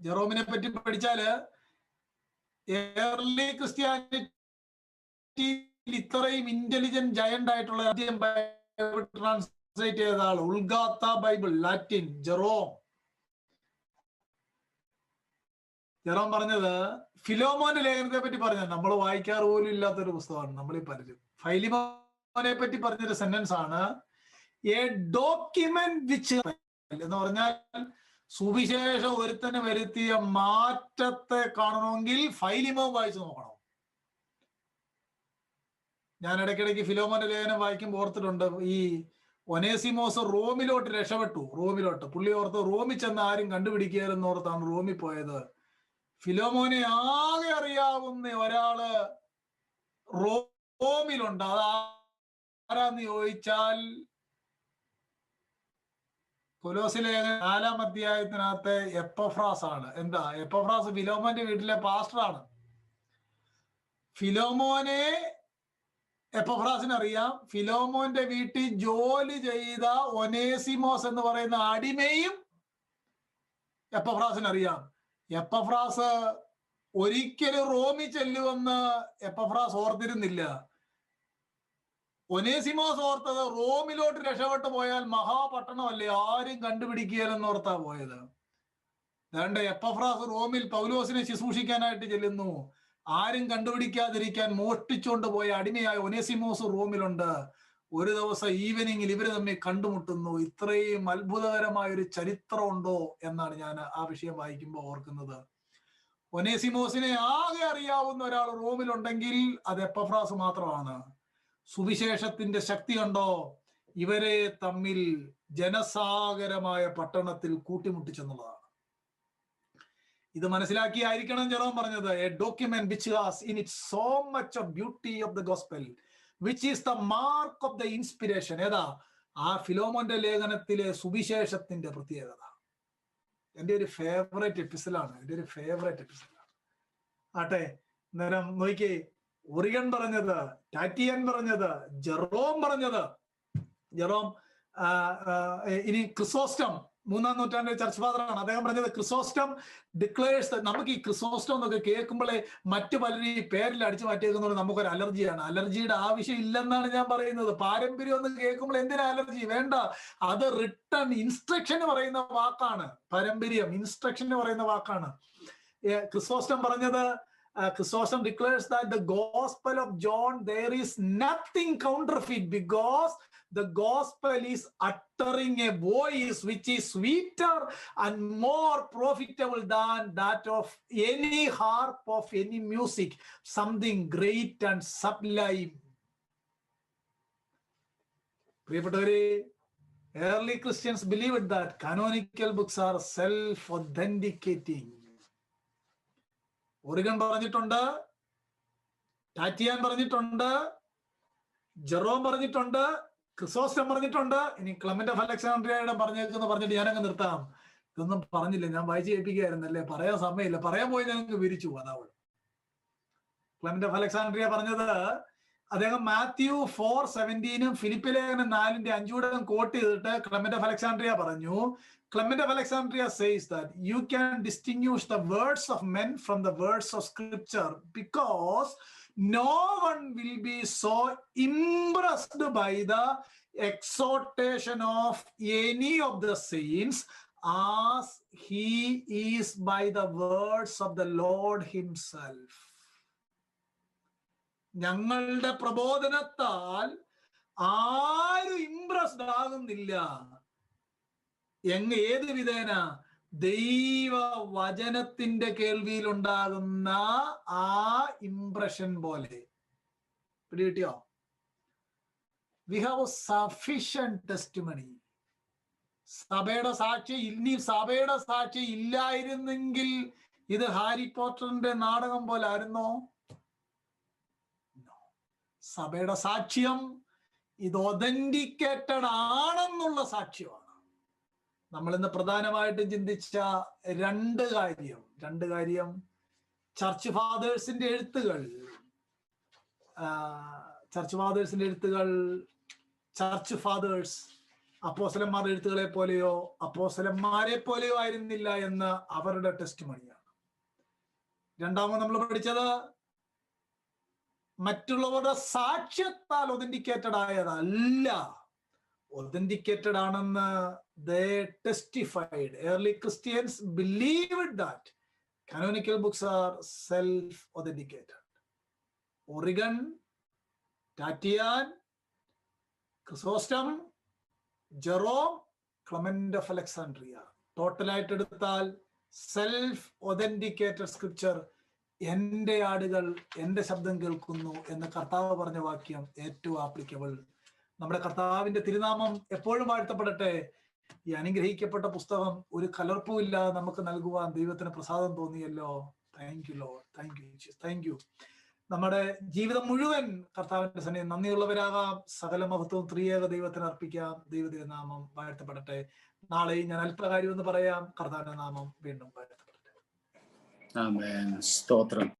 ജെറോമിനെ പറ്റി പഠിച്ചാല് ഏർലി ക്രിസ്ത്യാനിറ്റി ഇത്രയും ഇന്റലിജന്റ് ജയന്റ് ആയിട്ടുള്ള ആദ്യം ട്രാൻസ്ലേറ്റ് ചെയ്ത ആൾ ഉൾഗാത്ത ബൈബിൾ ലാറ്റിൻ ജെറോം പറഞ്ഞത് ഫിലോമോന്റെ ലേഖനത്തെ പറ്റി പറഞ്ഞ നമ്മൾ വായിക്കാറ് പോലും ഇല്ലാത്തൊരു പുസ്തകമാണ് നമ്മൾ ഈ പലരും. ഫൈലിമോനെ പറ്റി പറഞ്ഞൊരു സെന്റൻസ് ആണ് എ ഡോക്യുമെന്റ് വിച്ച് എന്ന് പറഞ്ഞാൽ സുവിശേഷം ഒരുത്തനെ വരുത്തിയ മാറ്റത്തെ കാണണമെങ്കിൽ ഫൈലിമോൻ വായിച്ചു നോക്കണം. ഞാൻ ഇടയ്ക്കിടയ്ക്ക് ഫിലോമോന്റെ ലേഖനം വായിക്കുമ്പോൾ ഓർത്തിട്ടുണ്ട്, ഈ ഒനേസിമോസ് റോമിലോട്ട് രക്ഷപ്പെട്ടു. പുള്ളി ഓർത്ത് റോമിൽ ചെന്ന് ആരും കണ്ടുപിടിക്കുകയെന്ന് ഓർത്താണ് റോമിൽ പോയത്. ഫിലോമോനെ ആകെ അറിയാവുന്ന ഒരാള് റോമിലുണ്ട്. അത് ആരാന്ന് ചോദിച്ചാൽ കൊലോസിലെ 4-ാം അധ്യായത്തിനകത്ത് എപ്പഫ്രാസ് ആണ്. എന്താ എപ്പഫ്രാസ്? ഫിലോമോന്റെ വീട്ടിലെ പാസ്റ്ററാണ്. ഫിലോമോനെ എപ്പഫ്രാസിന് അറിയാം. ഫിലോമോന്റെ വീട്ടിൽ ജോലി ചെയ്ത ഒനേസിമോസ് എന്ന് പറയുന്ന അടിമയും എപ്പഫ്രാസിന് അറിയാം. എപ്പഫ്രാസ് ഒരിക്കലും റോമിൽ ചെല്ലുമെന്ന് എപ്പഫ്രാസ് ഓർത്തിരുന്നില്ല. ഒനേസിമോസ് ഓർത്തത് റോമിലോട്ട് രക്ഷപ്പെട്ടു പോയാൽ മഹാപട്ടണമല്ലേ, ആരും കണ്ടുപിടിക്കുകയെന്ന് ഓർത്താ പോയത്. വേണ്ട, എപ്പഫ്രാസ് റോമിൽ പൗലോസിനെ ശുശ്രൂഷിക്കാനായിട്ട് ചെല്ലുന്നു. ആരും കണ്ടുപിടിക്കാതിരിക്കാൻ മോഷ്ടിച്ചുകൊണ്ട് പോയ അടിമയായ ഒനേസിമോസ് റോമിലുണ്ട്. ഒരു ദിവസം ഈവനിങ്ങിൽ ഇവര് തമ്മിൽ കണ്ടുമുട്ടുന്നു. ഇത്രയും അത്ഭുതകരമായ ഒരു ചരിത്രം ഉണ്ടോ എന്നാണ് ഞാൻ ആ വിഷയം വായിക്കുമ്പോൾ ഓർക്കുന്നത്. ഒനേസിമോസിനെ ആകെ അറിയാവുന്ന ഒരാൾ റോമിലുണ്ടെങ്കിൽ അത് എപ്പഫ്രാസ് മാത്രമാണ്. സുവിശേഷത്തിന്റെ ശക്തി കണ്ടോ, ഇവരെ തമ്മിൽ ജനസാഗരമായ പട്ടണത്തിൽ കൂട്ടിമുട്ടിച്ചെന്നുള്ളതാണ്. ഇത് മനസ്സിലാക്കിയായിരിക്കണം ജെറോം പറഞ്ഞത് A document which has in it so much of beauty of the gospel which is the mark of the inspiration. ഏതാ? ആ ഫിലോമോന്റെ ലേഖനത്തിലെ സുവിശേഷത്തിന്റെ പ്രത്യേകത. എൻ്റെ ഒരു ഫേവറേറ്റ് എപ്പിസോഡാണ്. ആട്ടെ, അന്നേരം നോക്കിയേ, ഒറിഗൺ പറഞ്ഞത്, ടാറ്റിയൻ പറഞ്ഞത്, ജെറോം പറഞ്ഞത്. ഇനി ക്രിസോസ്റ്റം 3-ാം നൂറ്റാണ്ടിലെ ചർച്ച് ഫാദറാണ്. അദ്ദേഹം പറഞ്ഞത് ക്രിസോസ്റ്റം ഡിക്ലെയർസ്. നമുക്ക് ഈ ക്രിസോസ്റ്റം എന്നൊക്കെ കേൾക്കുമ്പോഴേ മറ്റു പലരും ഈ പേരിൽ അടിച്ചു മാറ്റിയേക്കുന്നതുകൊണ്ട് നമുക്കൊരു അലർജിയാണ്. അലർജിയുടെ ആവശ്യം ഇല്ലെന്നാണ് ഞാൻ പറയുന്നത്. പാരമ്പര്യം എന്ന് കേൾക്കുമ്പോൾ എന്തിനാ അലർജി? വേണ്ട, അത് റിട്ടൺ ഇൻസ്ട്രക്ഷൻ പറയുന്ന വാക്കാണ്. പാരമ്പര്യം ഇൻസ്ട്രക്ഷൻ പറയുന്ന വാക്കാണ്. ക്രിസോസ്റ്റം പറഞ്ഞത്, Chrysostom declares that the gospel of John, there is nothing counterfeit because the gospel is uttering a voice which is sweeter and more profitable than that of any harp of any music, something great and sublime. പ്രിയപ്പെട്ടവരെ, early Christians believed that canonical books are self-authenticating. Oregon പറഞ്ഞിട്ടുണ്ട്, ടാറ്റിയാൻ പറഞ്ഞിട്ടുണ്ട്, ജെറോം പറഞ്ഞിട്ടുണ്ട്, ക്രിസോസ്റ്റം പറഞ്ഞിട്ടുണ്ട്. ഇനി ക്ലെമന്റ് ഓഫ് അലക്സാണ്ട്രിയയുടെ പറഞ്ഞിട്ട് ഞാനങ്ങ് നിർത്താം. ഇതൊന്നും പറഞ്ഞില്ല, ഞാൻ വായിച്ച് കേൾപ്പിക്കുകയായിരുന്നല്ലേ, പറയാൻ സമയമില്ല. പറയാൻ പോയി ഞങ്ങൾക്ക് വിരിച്ചു. അതാവൾ ക്ലെമന്റ് ഓഫ് അലക്സാണ്ട്രിയ പറഞ്ഞത്, അദ്ദേഹം മാത്യു 4:17 ഫിലിപ്പി ലേഖനം 4:5 കോട്ട് ചെയ്തിട്ട് ക്ലെമന്റ് ഓഫ് അലക്സാണ്ട്രിയ പറഞ്ഞു. Clement of Alexandria says that you can distinguish the words of men from the words of scripture because no one will be so impressed by the exhortation of any of the saints as he is by the words of the Lord himself. ഞങ്ങളുടെ പ്രബോധനത്താൽ ആരും ഇംപ്രസ്ഡ് ആകുന്നില്ല. ഏത് വിധേന? ദൈവവചനത്തിന്റെ കേൾവിയിൽ ഉണ്ടാകുന്ന ആ ഇംപ്രഷൻ പോലെ. പിടികിട്ടിയോ? We have sufficient testimony. സഭയുടെ സാക്ഷി, ഇനി സഭയുടെ സാക്ഷി ഇല്ലായിരുന്നെങ്കിൽ ഇത് ഹാരി പോട്ടറിന്റെ നാടകം പോലെ ആയിരുന്നോ? സഭയുടെ സാക്ഷ്യം ഇത് ഒതന്റിക്കേറ്റഡ് ആണെന്നുള്ള സാക്ഷ്യമാണ്. നമ്മൾ ഇന്ന് പ്രധാനമായിട്ടും ചിന്തിച്ച രണ്ട് കാര്യം ചർച്ച് ഫാദേഴ്സിന്റെ എഴുത്തുകൾ, ചർച്ച് ഫാദേഴ്സ് അപ്പോസ്തലന്മാരുടെ എഴുത്തുകളെ പോലെയോ അപ്പോസ്തലന്മാരെ പോലെയോ ആയിരുന്നില്ല എന്ന് അവരുടെ ടെസ്റ്റ് മണിയാണ്. രണ്ടാമത് നമ്മൾ പഠിച്ചത് മറ്റുള്ളവരുടെ സാക്ഷ്യത്താൽ ഒതന്റിക്കേറ്റഡ് ആയതല്ല, ഒതന്റിക്കേറ്റഡ് ആണെന്ന് they testified. Early Christians believed that canonical books are self-authenticated. Origen, Tatian, Chrysostom, Jerome, Clement of Alexandria. ടോട്ടലായിട്ട് എടുത്താൽ സെൽഫ് ഒതന്റിക്കേറ്റഡ് സ്ക്രിപ്ചർ, എൻ്റെ ആടുകൾ എൻ്റെ ശബ്ദം കേൾക്കുന്നു എന്ന് കർത്താവ് പറഞ്ഞ വാക്യം ഏറ്റവും ആപ്ലിക്കബിൾ. നമ്മുടെ കർത്താവിന്റെ തിരുനാമം എപ്പോഴും വാഴ്ത്തപ്പെടട്ടെ. ഈ അനുഗ്രഹിക്കപ്പെട്ട പുസ്തകം ഒരു കലർപ്പും ഇല്ലാതെ നമുക്ക് നൽകുവാൻ ദൈവത്തിന് പ്രസാദം തോന്നിയല്ലോ. Thank you Lord, thank you Jesus, thank you. നമ്മുടെ ജീവിതം മുഴുവൻ കർത്താവിന്റെ സന്നിധിയിൽ നന്ദിയുള്ളവരാകാം. സകല മഹത്വവും ത്രിയേക ദൈവത്തിന് അർപ്പിക്കാം. ദൈവതിരുനാമം വാഴ്ത്തപ്പെടട്ടെ. നാളെയും ഞാൻ അല്പകാര്യം എന്ന് പറയാം. കർത്താവിന്റെ നാമം വീണ്ടും വാഴ്ത്തപ്പെടട്ടെ. ആമേൻ. സ്തോത്രം.